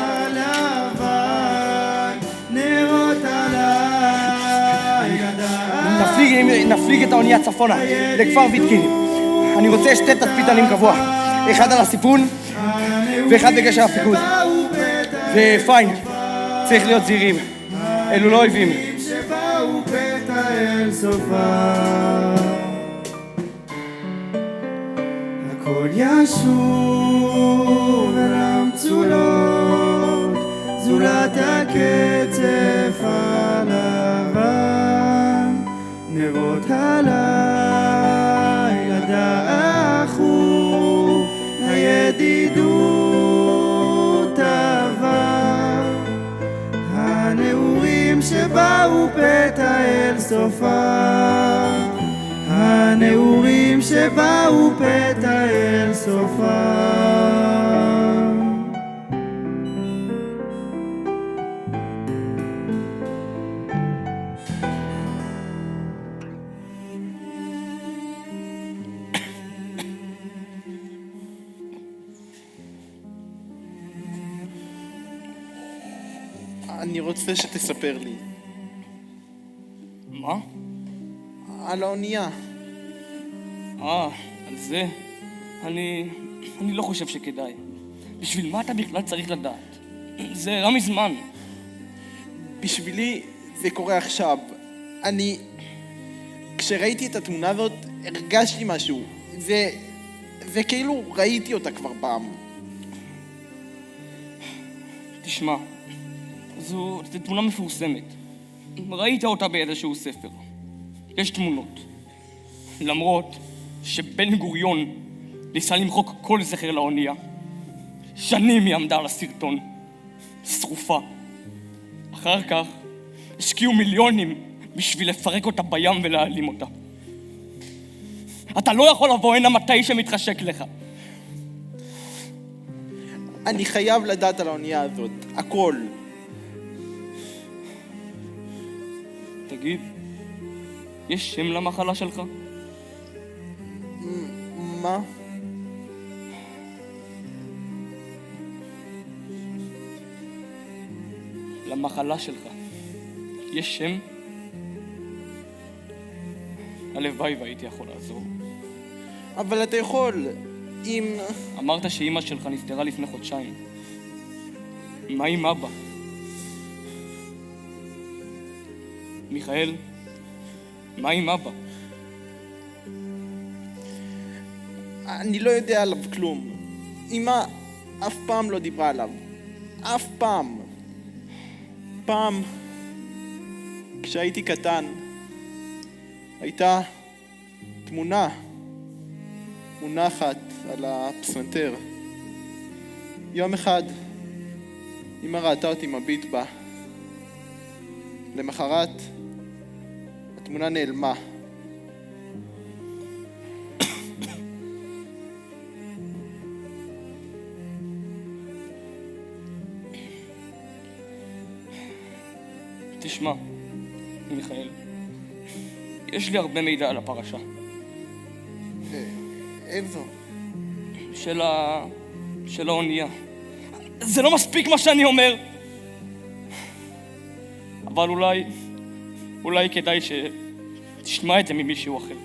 נפליג את האונייה צפונה, לכפר ויתקין. אני רוצה שתי תצפיתנים קבוע. אחד על הסיפון, ואחד בגשר הפיקוד. ופיין, צריך להיות זהירים. אלו לא אויבים. שבאו פתע אל סופם הכל ישוב אל המצולות זולת הקצף הלבן נרות הלילה דעכו הידידות עבר הנעורים שבאו פתע אל סופם הנעורים שבאו פתע אל סופם אני רוצה שתספר לי. מה? על האונייה. על זה? אני לא חושב שכדאי. בשביל מה אתה בכלל צריך לדעת? זה רע מזמן. בשבילי זה קורה עכשיו. כשראיתי את התמונה הזאת, הרגשתי משהו. זה כאילו ראיתי אותה כבר פעם. תשמע, זו תמונה מפורסמת. ראית אותה באיזשהו ספר. יש תמונות. למרות שבן גוריון ניסה למחוק כל זכר לאונייה. שנים היא עמדה על הסרטון. שרופה. אחר כך השקיעו מיליונים בשביל לפרק אותה בים ולהעלים אותה. אתה לא יכול לבוא הנה מתי שמתחשק לך. אני חייב לדעת על האונייה הזאת. הכל. תגיד, יש שם למחלה שלך? מה? למחלה שלך. יש שם? הלוואי והייתי יכול לעזור. אבל אתה יכול, אם... אמרת שאמא שלך נפטרה לפני חודשיים. מה עם אבא? מיכאל, מה עם אבא? אני לא יודע עליו כלום. אמא אף פעם לא דיברה עליו. אף פעם. פעם, כשהייתי קטן, הייתה תמונה מונחת על הפסנתר. יום אחד אמא ראתה אותי מביט בה. למחרת התמונה נעלמה. תשמע, מיכאל, יש לי הרבה מידע על הפרשה. איזו? של האונייה. זה לא מספיק מה שאני אומר! אבל אולי כדאי שתשמע את זה ממישהו אחר.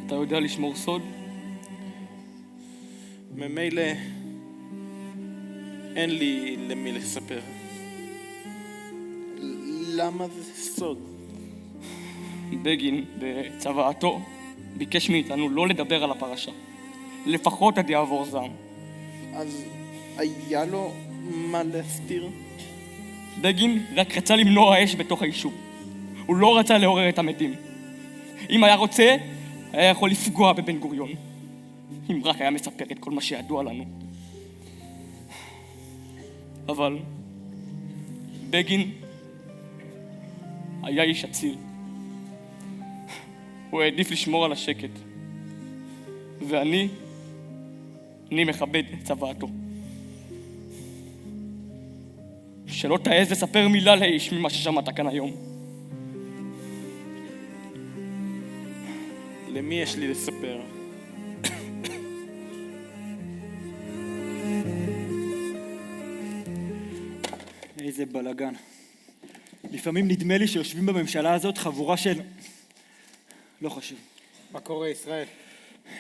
אתה יודע לשמור סוד? ממילא אין לי למי לספר. למה זה סוד? בגין, בצוואתו, ביקש מאיתנו לא לדבר על הפרשה. לפחות עד יעבור זעם. אז היה לו מה להסתיר? בגין רק רצה למנוע אש בתוך היישוב. הוא לא רצה לעורר את המתים. אם היה רוצה, היה יכול לפגוע בבן גוריון. אם רק היה מספר את כל מה שידוע לנו. אבל בגין היה איש אציל. הוא העדיף לשמור על השקט. ואני מכבד את צוואתו. שלא תעז לספר מילה לאיש ממה ששמעת כאן היום. למי יש לי לספר? איזה בלגן. לפעמים נדמה לי שיושבים בממשלה הזאת חבורה של... לא חשוב. מה קורה, ישראל?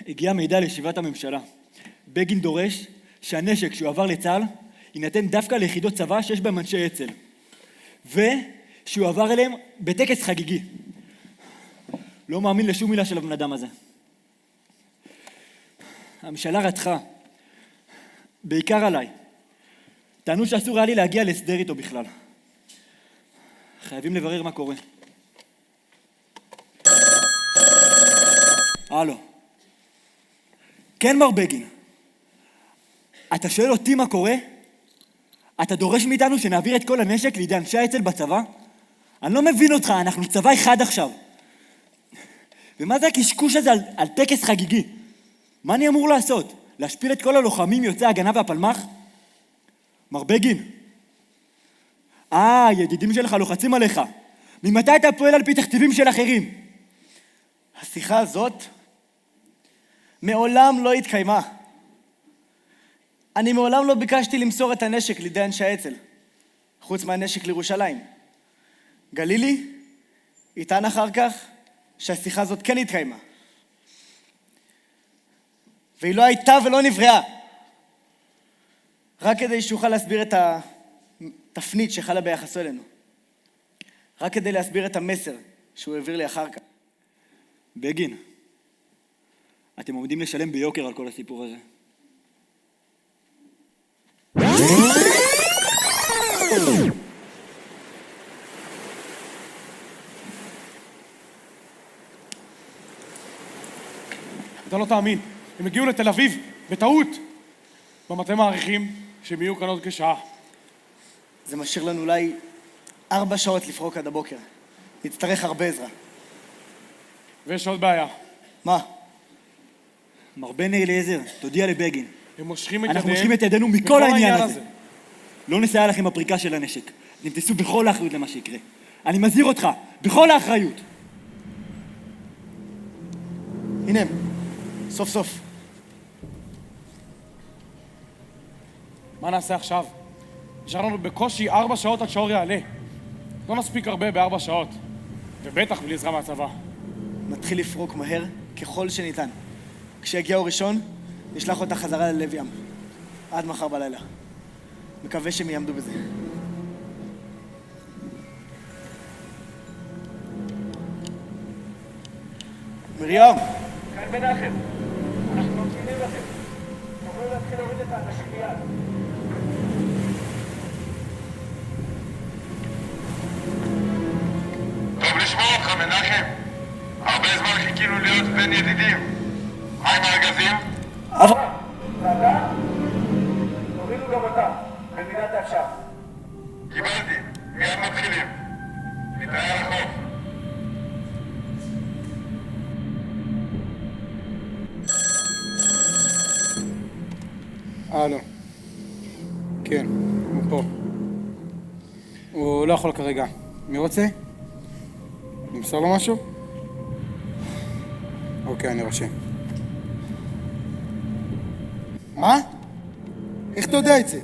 הגיע מידע לישיבת הממשלה. בגין דורש שהנשק שהוא עבר לצה"ל יינתן דווקא ליחידות צבא שיש בהם אנשי אצ"ל. ושהוא עבר אליהם בטקס חגיגי. לא מאמין לשום מילה של הבן אדם הזה. הממשלה רתחה. בעיקר עליי. טענו שאסור היה לי להגיע להסדר איתו בכלל. חייבים לברר מה קורה. הלו. כן, מר בגין. אתה שואל אותי מה קורה? אתה דורש מאיתנו שנעביר את כל הנשק לידי אנשי האצ"ל בצבא? אני לא מבין אותך, אנחנו צבא אחד עכשיו. ומה זה הקשקוש הזה על טקס חגיגי? מה אני אמור לעשות? להשפיל את כל הלוחמים יוצאי ההגנה והפלמ"ח? מר בגין. ידידים שלך לוחצים עליך. ממתי אתה פועל על פי תכתיבים של אחרים? השיחה הזאת מעולם לא התקיימה. אני מעולם לא ביקשתי למסור את הנשק לידי אנשי האצ"ל, חוץ מהנשק לירושלים. גלילי יטען אחר כך שהשיחה הזאת כן התקיימה. והיא לא הייתה ולא נבראה. רק כדי שיוכל להסביר את התפנית שחלה ביחסו אלינו. רק כדי להסביר את המסר שהוא העביר לי אחר כך. בגין, אתם עומדים לשלם ביוקר על כל הסיפור הזה. אתה לא תאמין, הם הגיעו לתל אביב, בטעות. במטה מעריכים שהם יהיו כאן עוד כשעה. זה משאיר לנו אולי 4 שעות לפרוק עד הבוקר. נצטרך הרבה עזרה. ויש עוד בעיה. מה? מר בן אליעזר, תודיע לבגין. הם מושכים את אנחנו מושכים את ידינו מכל העניין הזה. לא נסייע לכם בפריקה של הנשק. אתם תישאו בכל האחריות למה שיקרה. אני מזהיר אותך, בכל האחריות. הנה, סוף סוף. מה נעשה עכשיו? נשאר לנו בקושי 4 שעות עד שהאור יעלה. לא נספיק הרבה ב4 שעות. ובטח בלי עזרה מהצבא. נתחיל לפרוק מהר ככל שניתן. כשיגיע אור ראשון, נשלח אותה חזרה ללב ים. עד מחר בלילה. מקווה שהם יעמדו בזה. מרים! כאן מנחם. אנחנו ממתינים לכם. תוכלו להתחיל להוריד את האנשים מיד. טוב לשמוע אותך, מנחם. הרבה זמן חיכינו להיות בין ידידים. מה עם הארגזים? ואתה? גם אותה, במידת האפשר. קיבלתי, מיד מתחילים. נתראה על החוף. הלו. כן, הוא פה. הוא לא יכול כרגע. מי רוצה? נמסור לו משהו? אוקיי, אני רושם. מה? איך אתה יודע את זה?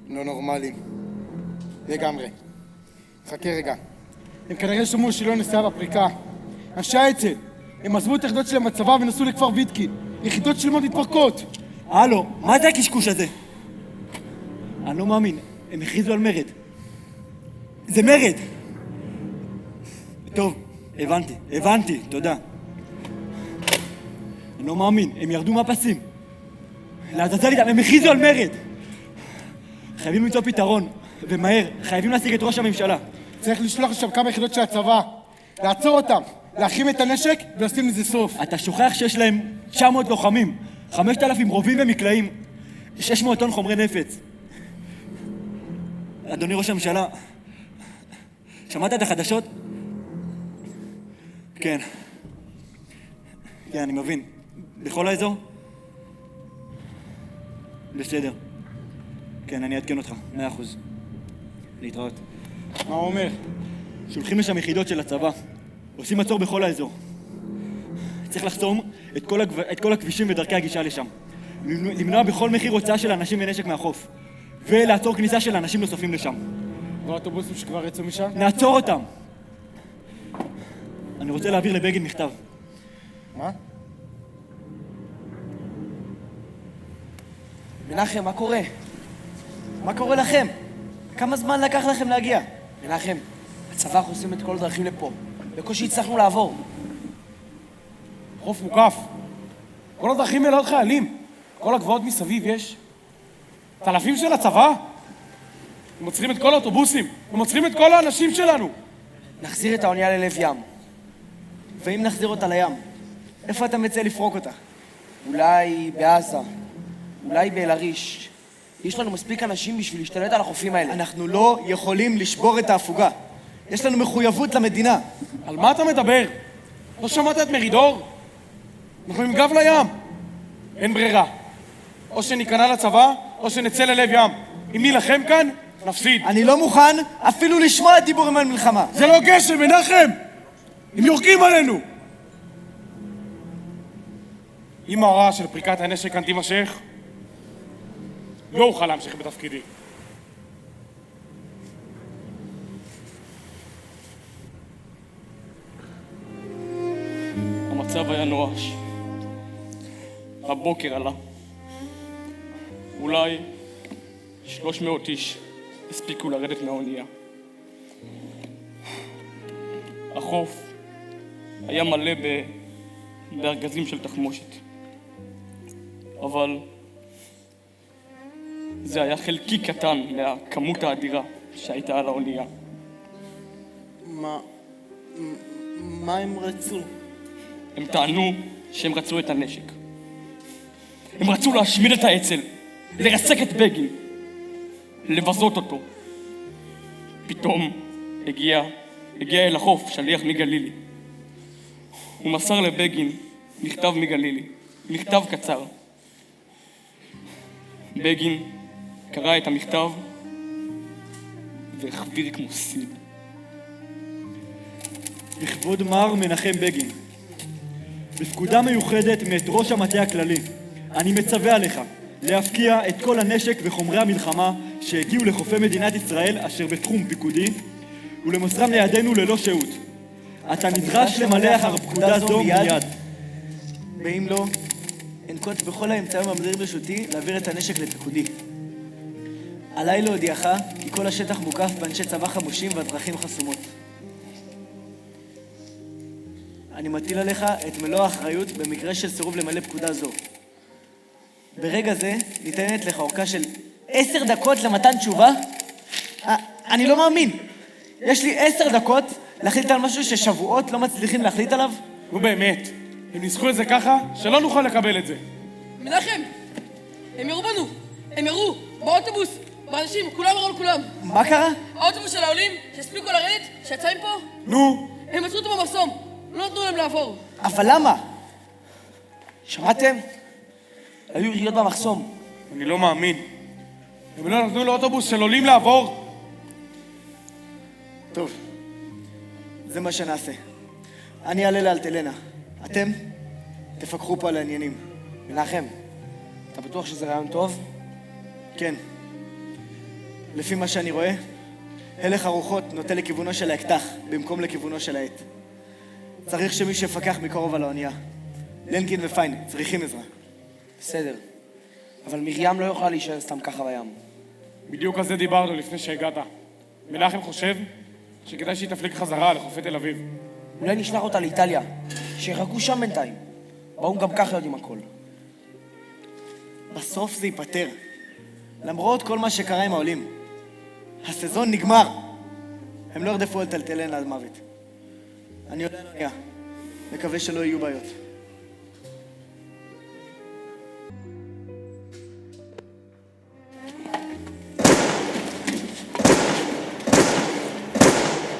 לא נורמלי. לגמרי. חכה רגע. הם כנראה שמעו שלא נסיעה בפריקה. אנשי האצ"ל, הם עזבו את היחידות שלהם בצבא ונסעו לכפר ויתקין. יחידות שלמות מתפרקות. הלו, מה זה הקשקוש הזה? אני לא מאמין, הם הכריזו על מרד. זה מרד! טוב, הבנתי, תודה. אני לא מאמין, הם ירדו מהפסים. לעזאזל איתם, הם הכריזו על מרד! חייבים למצוא פתרון, ומהר, חייבים להשיג את ראש הממשלה. צריך לשלוח לשם כמה יחידות של הצבא, לעצור אותם, להחרים את הנשק ולשים לזה סוף. אתה שוכח שיש להם 900 לוחמים, 5,000 רובים ומקלעים, 600 טון חומרי נפץ. אדוני ראש הממשלה, שמעת את החדשות? כן, אני מבין. בכל האזור? בסדר. כן, אני אעדכן אותך, 100%. להתראות. מה הוא אומר? שולחים לשם יחידות של הצבא. עושים מצור בכל האזור. צריך לחסום את כל הכבישים ודרכי הגישה לשם. למנוע בכל מחיר הוצאה של אנשים ונשק מהחוף. ולעצור כניסה של אנשים נוספים לשם. ואוטובוסים שכבר יצאו משם? נעצור אותם! אני רוצה להעביר לבגין מכתב. מה? מנחם, מה קורה? מה קורה לכם? כמה זמן לקח לכם להגיע? מנחם, הצבא חוסם את כל הדרכים לפה. בקושי הצלחנו לעבור. חוף מוקף. כל הדרכים מלאות חיילים. כל הגבעות מסביב יש צלפים של הצבא. הם עוצרים את כל האוטובוסים. הם עוצרים את כל האנשים שלנו. נחזיר את האונייה ללב ים. ואם נחזיר אותה לים, איפה אתה מציע לפרוק אותה? אולי בעזה. אולי באל-עריש. יש לנו מספיק אנשים בשביל להשתלט על החופים האלה. אנחנו לא יכולים לשבור את ההפוגה. יש לנו מחויבות למדינה. על מה אתה מדבר? לא שמעת את מרידור? אנחנו עם גב לים. אין ברירה. או שניכנע לצבא, או שנצא ללב ים. אם נילחם כאן, נפסיד. אני לא מוכן אפילו לשמוע דיבורים על מלחמה. זה לא גשם, מנחם! הם יורקים עלינו! אם ההוראה של פריקת הנשק כאן תימשך, לא אוכל להמשיך בתפקידי. המצב היה נואש. הבוקר עלה. אולי 300 איש הספיקו לרדת מהאונייה. החוף היה מלא בארגזים של תחמושת. אבל זה היה חלקי קטן מהכמות האדירה שהייתה על האונייה. מה הם רצו? הם טענו שהם רצו את הנשק. הם רצו להשמיד את האצ"ל, לרסק את בגין, לבזות אותו. פתאום הגיע אל החוף שליח מגלילי. הוא מסר לבגין מכתב מגלילי, מכתב קצר. בגין קרא את המכתב והחביר כמו סיד. לכבוד מר מנחם בגין, בפקודה מיוחדת מאת ראש המטה הכללי, אני מצווה עליך להפקיע את כל הנשק וחומרי המלחמה שהגיעו לחופי מדינת ישראל אשר בתחום פיקודי ולמוסרם לידינו ללא שהות. אתה נדרש למלא אחר פקודה זו מיד. ואם לא, אנקוט בכל האמצעים העומדים ברשותי להעביר את הנשק לפיקודי. עליי להודיעך כי כל השטח מוקף באנשי צבא חמושים והדרכים חסומות. אני מטיל עליך את מלוא האחריות במקרה של סירוב למלא פקודה זו. ברגע זה ניתנת לך אורכה של 10 דקות למתן תשובה. אני לא מאמין. יש לי 10 דקות להחליט על משהו ששבועות לא מצליחים להחליט עליו? נו באמת, הם ניסחו את זה ככה שלא נוכל לקבל את זה. מנחם! הם ירו בנו! הם ירו! באוטובוס! באנשים! כולם ירו על כולם! מה קרה? האוטובוס של העולים, שהספיקו לרדת, שיצא מפה, נו? הם עצרו אותו במחסום! לא נתנו להם לעבור! אבל למה? שמעתם? היו יריות במחסום. אני לא מאמין. הם לא נתנו לאוטובוס של עולים לעבור? טוב, זה מה שנעשה. אני אעלה לאלטלנה. אתם תפקחו פה על העניינים. מנחם, אתה בטוח שזה רעיון טוב? כן. לפי מה שאני רואה, הלך הרוחות נוטה לכיוונו של האקדח במקום לכיוונו של העט. צריך שמישהו יפקח מקרוב על האונייה. לנקין ופיין צריכים עזרה. בסדר, אבל מרים לא יכולה להישאר סתם ככה בים. בדיוק על זה דיברנו לפני שהגעת. מנחם חושב שכדאי שהיא תפליג חזרה לחופי תל אביב. אולי נשלח אותה לאיטליה, שיחכו שם בינתיים. באום גם ככה יודעים הכל. בסוף זה ייפטר. למרות כל מה שקרה עם העולים. הסזון נגמר. הם לא ירדפו את אלטלנה עד מוות. אני עולה לאונייה. מקווה שלא יהיו בעיות.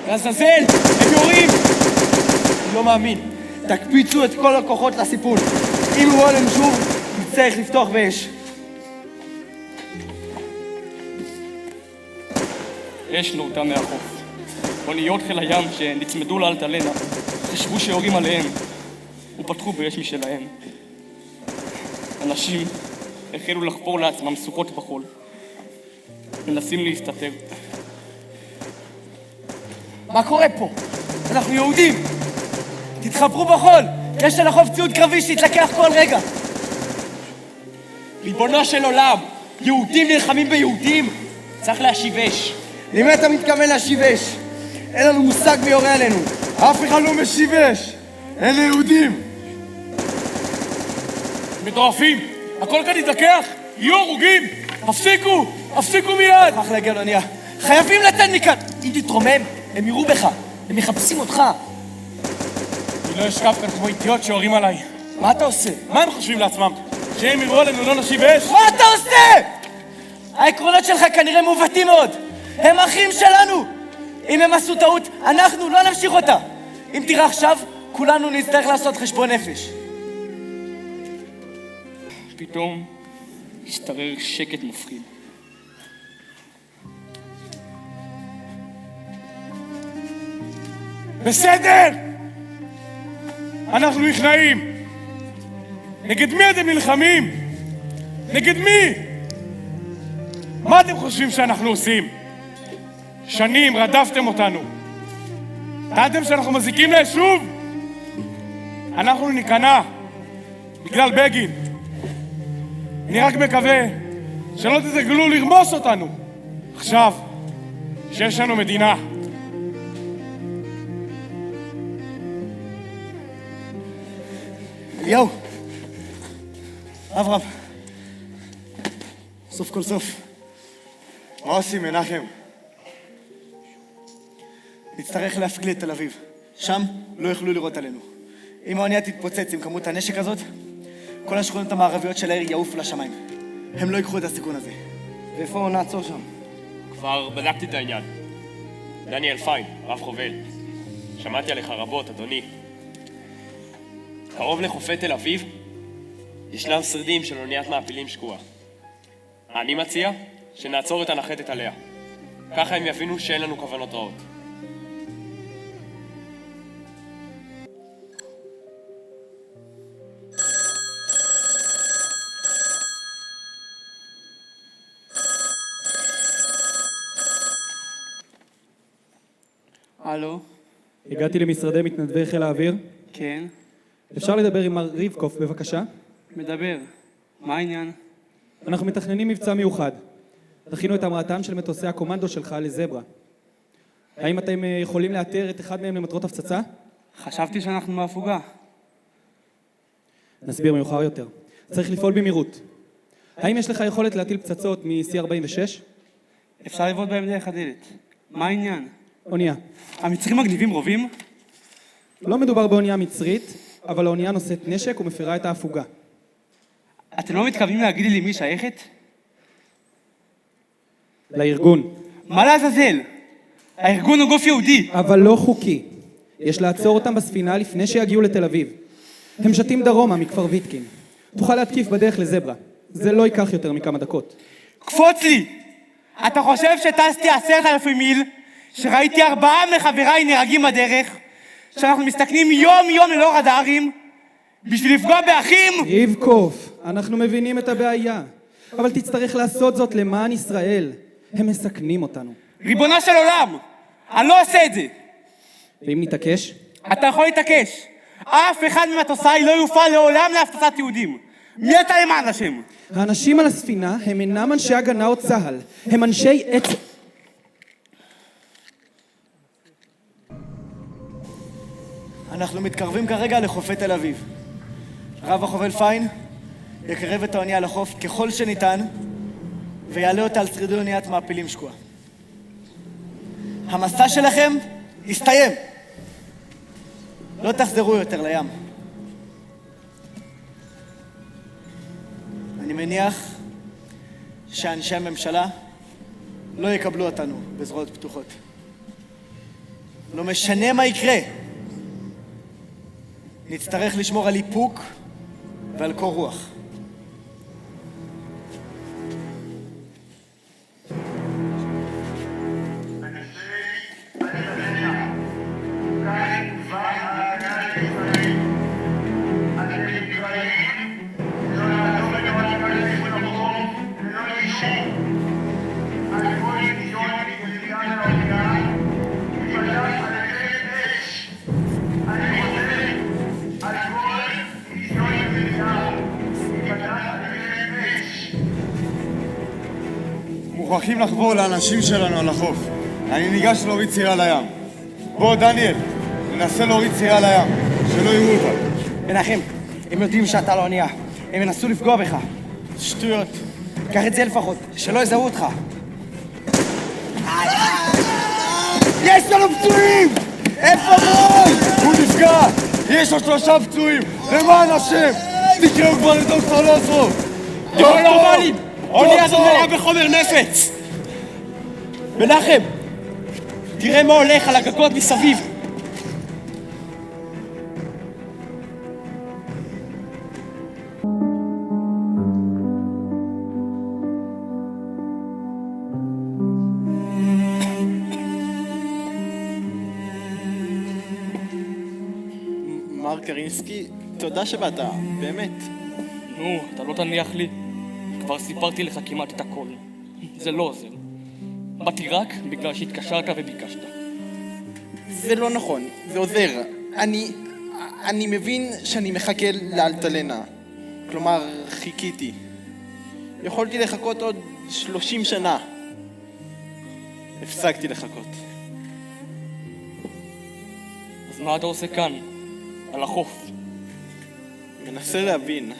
לעזאזל! הם יורים! אני לא מאמין. תקפיצו את כל הכוחות לסיפון. אם הוא עלינו שוב, נצטרך לפתוח באש. אש נורתה מהחוף. אוניות חיל הים שנצמדו לאלטלנה חשבו שיורים עליהם ופתחו באש משלהם. אנשים החלו לחפור לעצמם סוכות בחול. מנסים להסתתר. מה קורה פה? אנחנו יהודים! תתחברו בחול! יש על החוף ציוד קרבי שיתלקח כל רגע! ריבונו של עולם! יהודים נלחמים ביהודים! צריך להשיב אש! למי אתה מתכוון להשיב אש? אין לנו מושג מי יורה עלינו! אף אחד לא משיב אש! אלה יהודים! מטורפים! הכל כאן יתלקח! יהיו הרוגים! הפסיקו! הפסיקו מיד! צריך להגיע לאונייה! חייבים לצאת מכאן! אם תתרומם, הם יראו בך! הם מחפשים אותך! אני לא אשכב כאן כמו אידיוט שיורים עליי. מה אתה עושה? מה הם חושבים לעצמם? שהם יראו עלינו לא נשיב אש? מה אתה עושה? העקרונות שלך כנראה מעוותים מאוד. הם אחים שלנו. אם הם עשו טעות, אנחנו לא נמשיך אותה. אם תראה עכשיו, כולנו נצטרך לעשות חשבון נפש. פתאום השתרר שקט מפחיד. בסדר! אנחנו נכנעים! נגד מי אתם נלחמים? נגד מי? מה אתם חושבים שאנחנו עושים? שנים רדפתם אותנו. טענתם שאנחנו מזיקים ליישוב? אנחנו ניכנע בגלל בגין. אני רק מקווה שלא תתרגלו לרמוס אותנו. עכשיו, שיש לנו מדינה. אליהו! אברהם! סוף כל סוף. מה עושים, מנחם? נצטרך להפגיל את תל אביב. שם לא יוכלו לראות עלינו. אם האונייה תתפוצץ עם כמות הנשק הזאת, כל השכונות המערביות של העיר יעופו לשמיים. הם לא ייקחו את הסיכון הזה. ואיפה נעצור שם? כבר בדקתי את העניין. דניאל פיין, הרב חובל. שמעתי עליך רבות, אדוני. קרוב לחופי תל אביב, ישנם שרידים של אוניית מעפילים שקועה. אני מציע שנעצור את הנחתת עליה. ככה הם יבינו שאין לנו כוונות רעות. הלו? הגעתי למשרדי מתנדבי חיל האוויר. כן? אפשר לדבר עם מר ריבקוף, בבקשה? מדבר. מה העניין? אנחנו מתכננים מבצע מיוחד. תכינו את המראתם של מטוסי הקומנדו שלך לזברה. האם אתם יכולים לאתר את אחד מהם למטרות הפצצה? חשבתי שאנחנו בהפוגה. נסביר מאוחר יותר. צריך לפעול במהירות. האם יש לך יכולת להטיל פצצות מ-C46? אפשר לבעוט בהם דרך הדלת. מה העניין? אונייה. המצרים מגניבים רובים? לא מדובר באונייה מצרית, אבל האונייה נושאת נשק ומפירה את ההפוגה. אתם לא מתכוונים להגיד לי למי היא שייכת? לארגון. מה לעזאזל? הארגון הוא גוף יהודי. אבל לא חוקי. יש לעצור אותם בספינה לפני שיגיעו לתל אביב. הם שתים דרומה מכפר ויטקין. תוכל להתקיף בדרך לזברה. זה לא ייקח יותר מכמה דקות. קפוץ לי! אתה חושב שטסתי 10,000 מיל, שראיתי 4 מחבריי נהרגים בדרך, שאנחנו מסתכנים יום ללא רדארים, בשביל לפגוע באחים? ריבקוף, אנחנו מבינים את הבעיה, אבל תצטרך לעשות זאת למען ישראל. הם מסכנים אותנו. ריבונו של עולם! אני לא עושה את זה! ואם נתעקש? אתה יכול להתעקש. אף אחד ממטוסיי לא יופעל לעולם להפצצת יהודים. מי אתה למען השם? האנשים על הספינה הם אינם אנשי הגנה או צהל, הם אנשי עצם. אנחנו מתקרבים כרגע לחופי תל אביב. רב החובל פיין יקרב את האונייה לחוף ככל שניתן ויעלה אותה על שרידי אוניית מעפילים שקועה. המסע שלכם הסתיים. לא תחזרו יותר לים. אני מניח שאנשי הממשלה לא יקבלו אותנו בזרועות פתוחות. לא משנה מה יקרה, נצטרך לשמור על איפוק ועל קור רוח. מוכרחים לחבור לאנשים שלנו על החוף. אני ניגש להוריד סירה לים. בוא, דניאל, ננסה להוריד סירה לים, שלא יראו אותה. מנחם, הם יודעים שאתה לא ענייה. הם ינסו לפגוע בך. שטויות. קח את זה לפחות, שלא יזהו אותך. יש לנו פצועים! איפה מוי? הוא נפגע! יש לו 3 פצועים! למען השם! תקראו כבר לדוקטור לוסרו! לא נורמלים! האונייה הזאת מלאה בחומר נפץ! מנחם! תראה מה הולך על הגגות מסביב! מר קרינסקי, תודה שבאת, באמת. נו, אתה לא תניח לי? כבר סיפרתי לך כמעט את הכל. זה לא עוזר. באתי רק בגלל שהתקשרת וביקשת. זה לא נכון, זה עוזר. אני מבין שאני מחכה לאלטלנה. כלומר, חיכיתי. יכולתי לחכות עוד 30 שנה. הפסקתי לחכות. אז מה אתה עושה כאן? על החוף. מנסה להבין.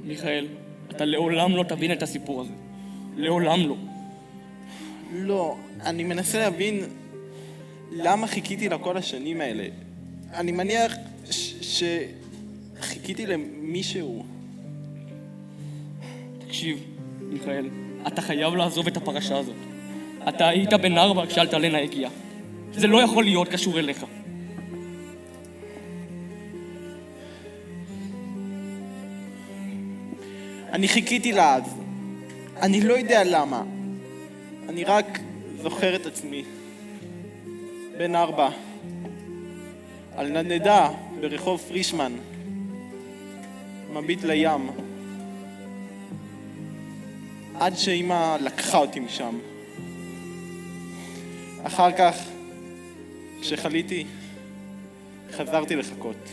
מיכאל, אתה לעולם לא תבין את הסיפור הזה. לעולם לא. לא, אני מנסה להבין למה חיכיתי לכל השנים האלה. אני מניח שחיכיתי למישהו. תקשיב, מיכאל, אתה חייב לעזוב את הפרשה הזאת. אתה היית בן 4 כשאלטלנה הגיעה. זה לא יכול להיות קשור אליך. אני חיכיתי לה אז. אני לא יודע למה. אני רק זוכר את עצמי. בן 4. על נדנדה ברחוב פרישמן. מביט לים. עד שאמא לקחה אותי משם. אחר כך, כשחליתי, חזרתי לחכות.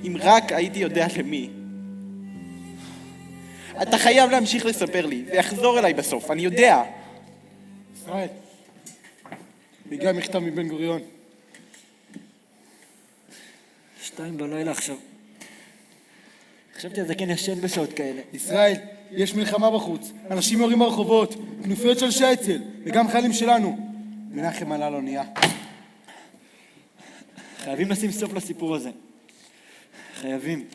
אם רק הייתי יודע למי. אתה חייב להמשיך לספר לי, זה יחזור אליי בסוף, אני יודע. ישראל, הגיע מכתב מבן גוריון. 2 בלילה עכשיו. חשבתי על זקן ישן בשעות כאלה. ישראל, יש מלחמה בחוץ. אנשים יורים ברחובות, כנופיות של אנשי האצ"ל, וגם חיילים שלנו. מנחם עלה על אונייה. חייבים לשים סוף לסיפור הזה. חייבים.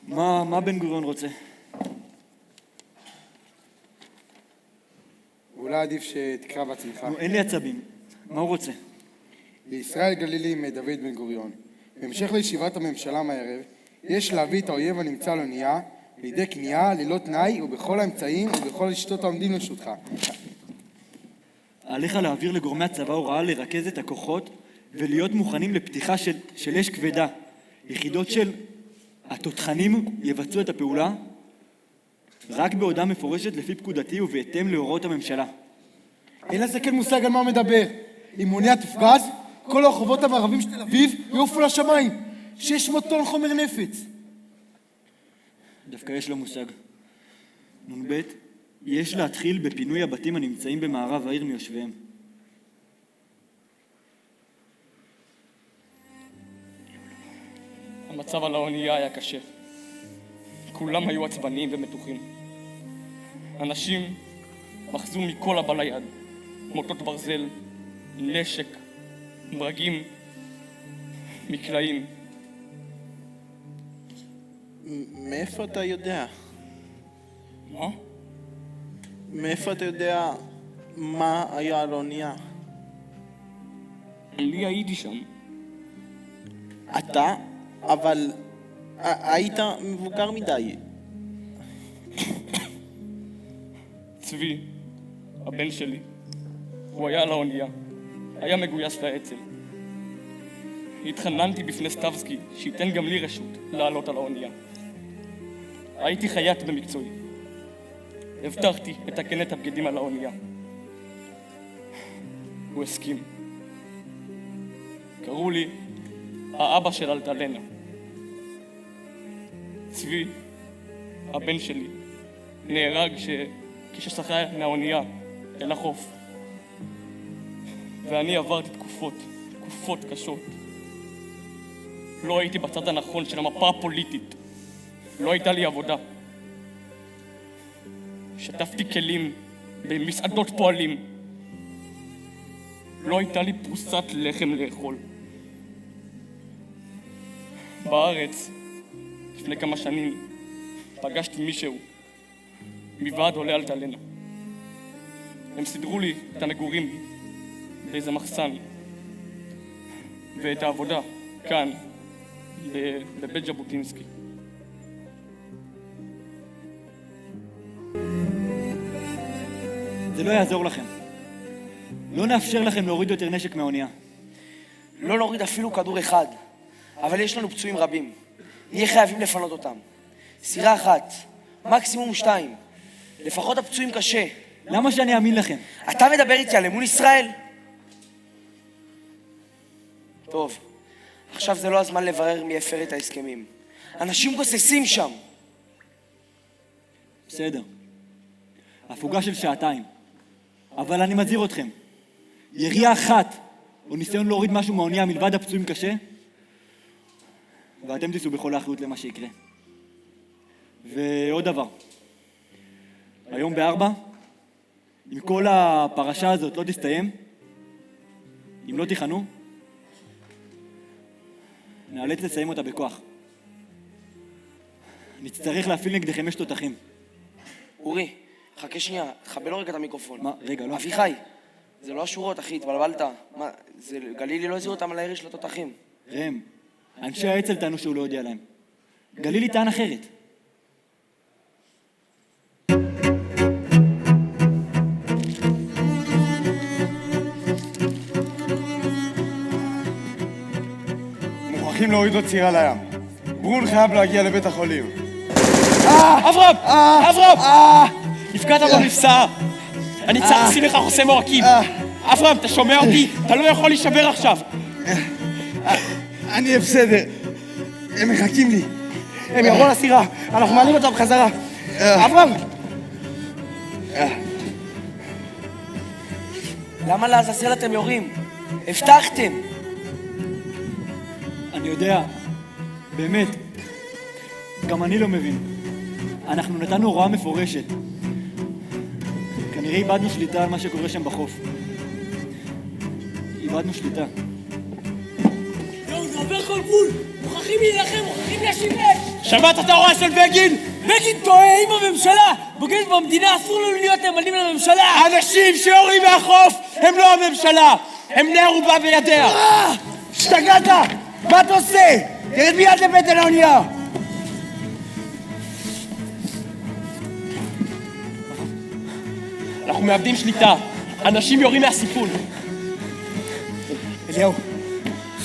מה בן גוריון רוצה? אולי עדיף שתקרא בעצמך. אין לי עצבים. מה הוא רוצה? לישראל גלילי מדוד בן גוריון. בהמשך לישיבת הממשלה מהערב, יש להביא את האויב הנמצא על אונייה לידי כניעה, ללא תנאי ובכל האמצעים ובכל השיטות העומדים לרשותך. עליך להעביר לגורמי הצבא הוראה לרכז את הכוחות ולהיות מוכנים לפתיחה של אש כבדה. יחידות של התותחנים יבצעו את הפעולה רק בהודעה מפורשת לפי פקודתי ובהתאם להוראות הממשלה. אין לזה כן מושג על מה מדבר. אם אונייה תפגז, כל הרחובות המערבים של תל אביב יעופו לשמיים. 600 טון חומר נפץ. דווקא יש לו מושג. נ"ב, יש להתחיל בפינוי הבתים הנמצאים במערב העיר מיושביהם. המצב על האונייה היה קשה. כולם היו עצבניים ומתוחים. אנשים מחזו מכל הבא ליד. מוטות ברזל, נשק, ברגים, מקלעים. מאיפה אתה יודע? מה? מאיפה אתה יודע מה היה על האונייה? אני הייתי שם. אתה? אבל היית מבוגר מדי. צבי, הבן שלי, הוא היה על האונייה. היה מגויס לאצ"ל. התחננתי בפני סטבסקי שייתן גם לי רשות לעלות על האונייה. הייתי חייט במקצועי. הבטחתי לתקן את הבגדים על האונייה. הוא הסכים. קראו לי האבא של אלטלנה. צבי, הבן שלי, נהרג כששחה מהאונייה אל החוף. ואני עברתי תקופות קשות. לא הייתי בצד הנכון של המפה הפוליטית. לא הייתה לי עבודה. שטפתי כלים במסעדות פועלים. לא הייתה לי פרוסת לחם לאכול. בארץ, לפני כמה שנים, פגשתי מישהו מוועד עולי אלטלנה. הם סידרו לי את המגורים באיזה מחסן ואת העבודה כאן, בבית ז'בוטינסקי. זה לא יעזור לכם. לא נאפשר לכם להוריד יותר נשק מהאונייה. לא נוריד אפילו כדור אחד, אבל יש לנו פצועים רבים. נהיה חייבים לפנות אותם. סירה אחת, מקסימום 2. לפחות הפצועים קשה. למה שאני אאמין לכם? אתה מדבר איתי על אמון ישראל? טוב, עכשיו זה לא הזמן לברר מי הפר את ההסכמים. אנשים גוססים שם. בסדר. הפוגה של 2 אבל אני מזהיר אתכם. ירייה אחת או ניסיון להוריד משהו מהאונייה מלבד הפצועים קשה, ואתם תיסעו בכל האחריות למה שיקרה. ועוד דבר. היום ב4, אם כל הפרשה הזאת לא תסתיים, אם לא תיכנו, נאלץ לסיים אותה בכוח. נצטרך להפעיל נגדכם אש תותחים. אורי, חכה שנייה, תחבל לו רגע את המיקרופון. מה? רגע, לא. אביחי, זה לא השורות, אחי, התבלבלת. מה, זה גלילי לא הזהיר אותם על הירי של התותחים. ראם, אנשי האצ"ל טענו שהוא לא יודע להם. גלילי טען אחרת. מוכרחים להוריד עוד צעירה לים. ברון חייב להגיע לבית החולים. אברהם! אברהם! נפגעת במבצע. אני צריך לשים לך חוסם עורקים. אברהם, אתה שומע אותי? אתה לא יכול להישבר עכשיו. אני בסדר. הם מחכים לי. הם יבואו לסירה, אנחנו מעלים אותם בחזרה. אברהם! למה לעזאזל אתם יורים? הבטחתם. אני יודע, באמת. גם אני לא מבין. אנחנו נתנו הוראה מפורשת. כנראה איבדנו שליטה על מה שקורה שם בחוף. איבדנו שליטה. יואו, זה עובר כל גבול! מוכרחים להילחם, מוכרחים להשיב אש! שמעת את ההוראה של בגין? בגין טועה עם הממשלה! בוגד במדינה, אסור לנו להיות נאמנים לממשלה! אנשים שיורים מהחוף הם לא הממשלה! הם בני ערובה בידיה! השתגעת! מה אתה עושה? תרד מיד לבטן האונייה! אנחנו מאבדים שליטה. אנשים יורים מהסיפון. אליהו,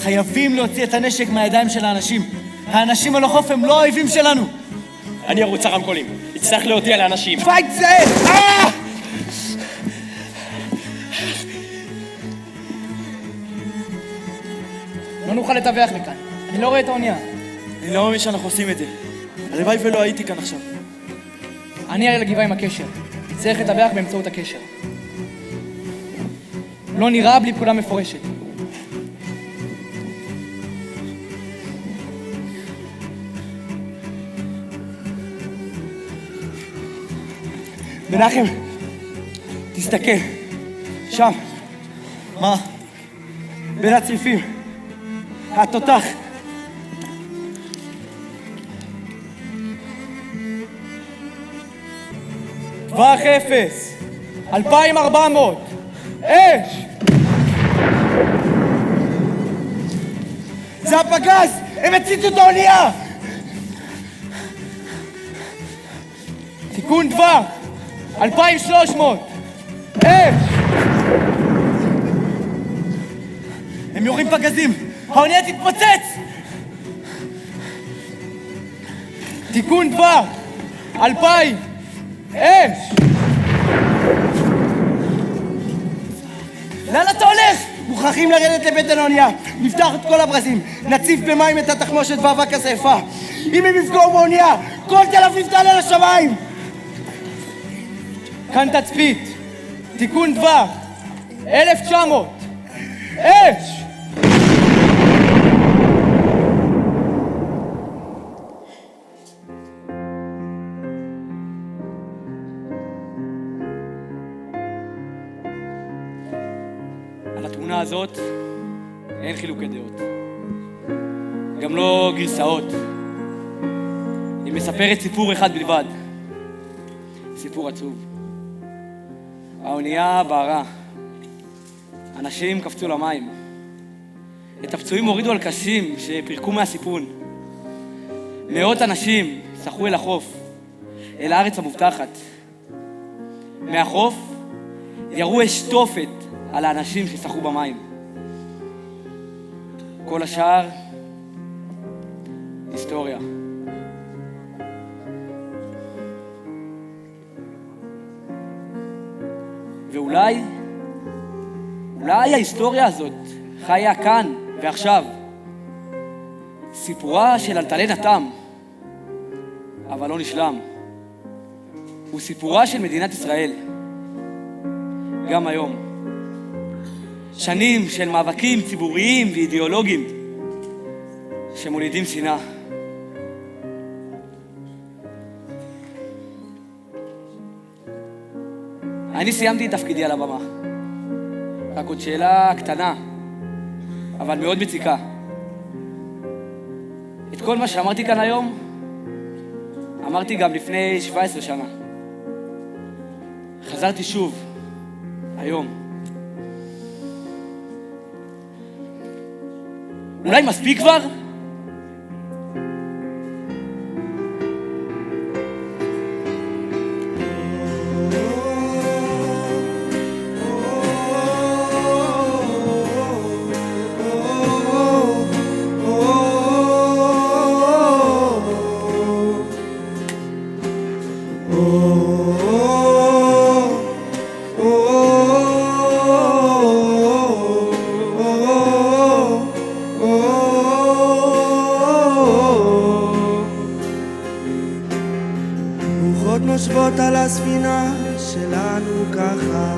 חייבים להוציא את הנשק מהידיים של האנשים. האנשים על החוף הם לא האויבים שלנו. אני ארוץ הרמקולים. יצטרך להודיע לאנשים. פייט זה! לא נוכל לטווח מכאן. אני לא רואה את האונייה. אני לא מאמין שאנחנו עושים את זה. הלוואי ולא הייתי כאן עכשיו. אני אעלה לגבעה עם הקשר. צריך לטווח באמצעות הקשר. לא נראה בלי פקודה מפורשת. מנחם, תסתכל. שם. מה? בין הצריפים. התותח. טווח 0. 2400. אש! זה הפגז! הם הציתו את האונייה! תיקון טווח. 2300. אש! הם יורים פגזים! האונייה תתפוצץ! תיקון טווח. 2000. אש! לאן אתה הולך? מוכרחים לרדת לבטן האונייה. נפתח את כל הברזים. נציף במים את התחמושת ואבק השרפה. אם הם יפגעו באונייה, כל תל אביב תעלה לשמיים! כאן תצפית. תיקון טווח. 1900. אש! על התמונה הזאת אין חילוקי דעות. גם לא גרסאות. היא מספרת סיפור אחד בלבד. סיפור עצוב. האונייה בערה. אנשים קפצו למים. את הפצועים הורידו על קשים שפרקו מהסיפון. מאות אנשים שחו אל החוף, אל הארץ המובטחת. מהחוף ירו אש תופת על האנשים ששחו במים. כל השאר היסטוריה. ואולי ההיסטוריה הזאת חיה כאן ועכשיו. סיפורה של אלטלנה תם, אבל לא נשלם. הוא סיפורה של מדינת ישראל. גם היום. שנים של מאבקים ציבוריים ואידיאולוגיים שמולידים שנאה. אני סיימתי את תפקידי על הבמה. רק עוד שאלה קטנה, אבל מאוד מציקה. את כל מה שאמרתי כאן היום, אמרתי גם לפני 17 שנה. חזרתי שוב, היום. אולי מספיק כבר? נושבות על הספינה שלנו ככה,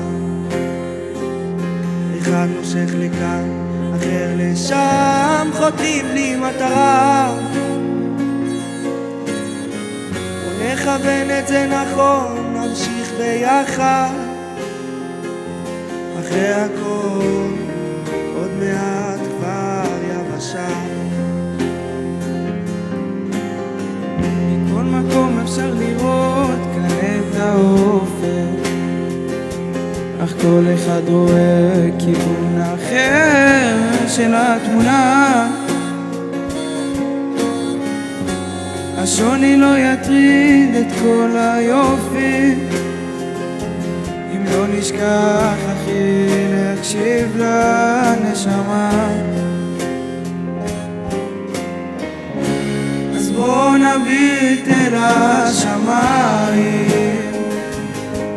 אחד נושך לכאן, אחר לשם, חותרים בלי מטרה. נכוון את זה נכון, נמשיך ביחד. אחרי הכל, עוד מעט כבר יבשה. מכל מקום אפשר לראות כאן את האופק, אך כל אחד רואה כיוון אחר של התמונה. השוני לא יטריד את כל היופי, אם לא נשכח אחי להקשיב לנשמה. אז בוא נביט אל השמיים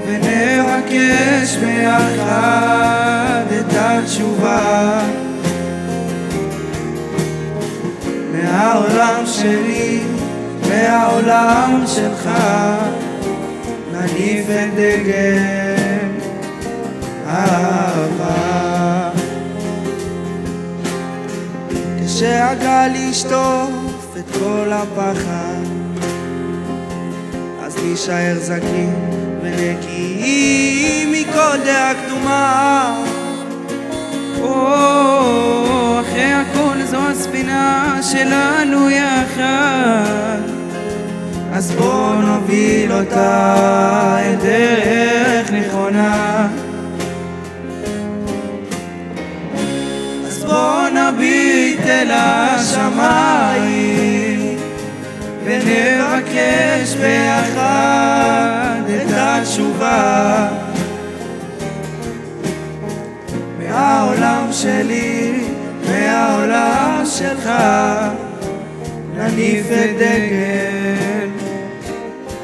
ונבקש ביחד את התשובה. מהעולם שלי, מהעולם שלך, נניף את דגל אהבה. כשהגל ישטוף את כל הפחד, אז נשאר זקים ונקיים מכל דעה קדומה. אחרי הכל זו הספינה שלנו יחד, אז בוא נוביל אותה אל דרך נכונה. אז בוא נביט אל השמיים ונבקש ביחד את התשובה. מהעולם שלי, מהעולם שלך, נניף את דגל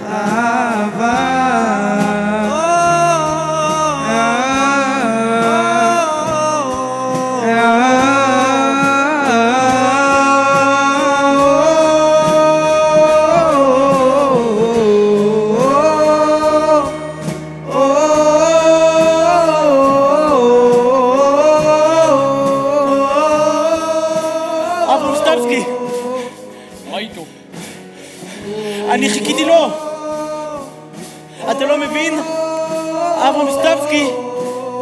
אהבה. אני חיכיתי לו. אתה לא מבין? אברהם סטבסקי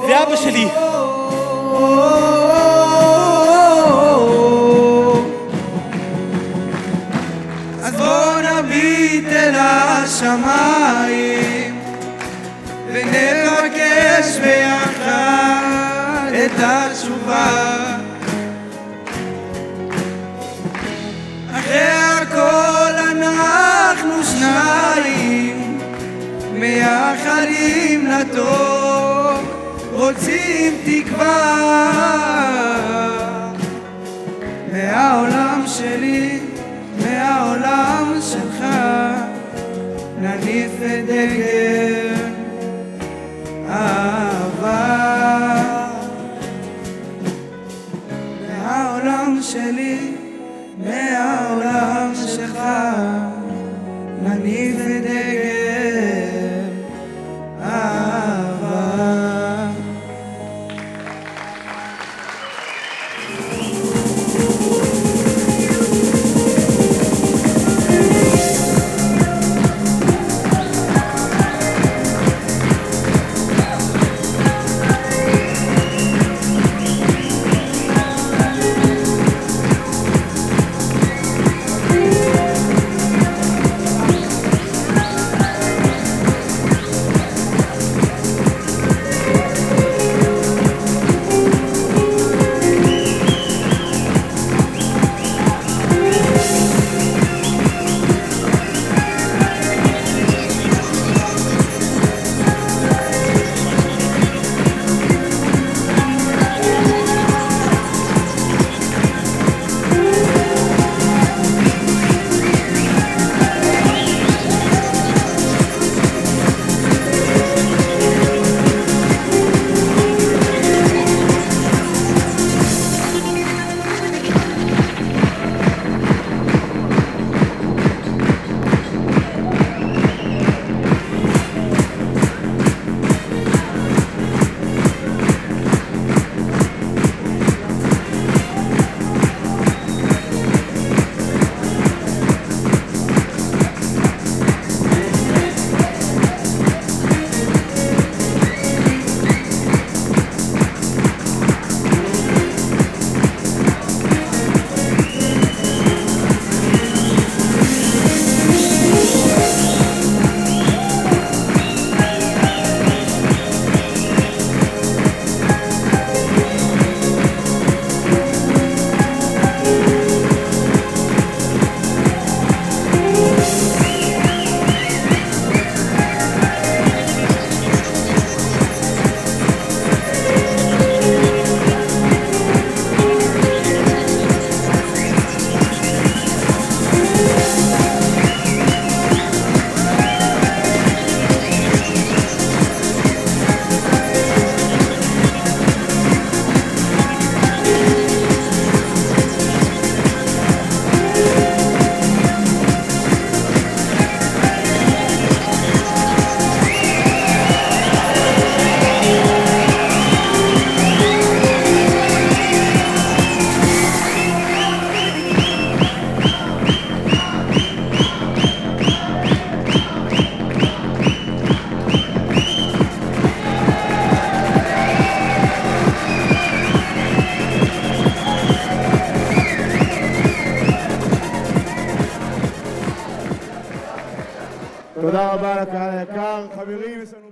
זה אבא שלי. אז בוא נביט אל השמיים ונבקש ביחד את התשובה. אחרי הכל אנחנו שניים, מייחלים לטוב, רוצים תקווה. מהעולם שלי, מהעולם שלך, נניף את דגל אהבה. מהעולם שלי, מהעולם שלך, נניף את דגל אהבה. תודה רבה לקהל היקר. חברים, יש לנו...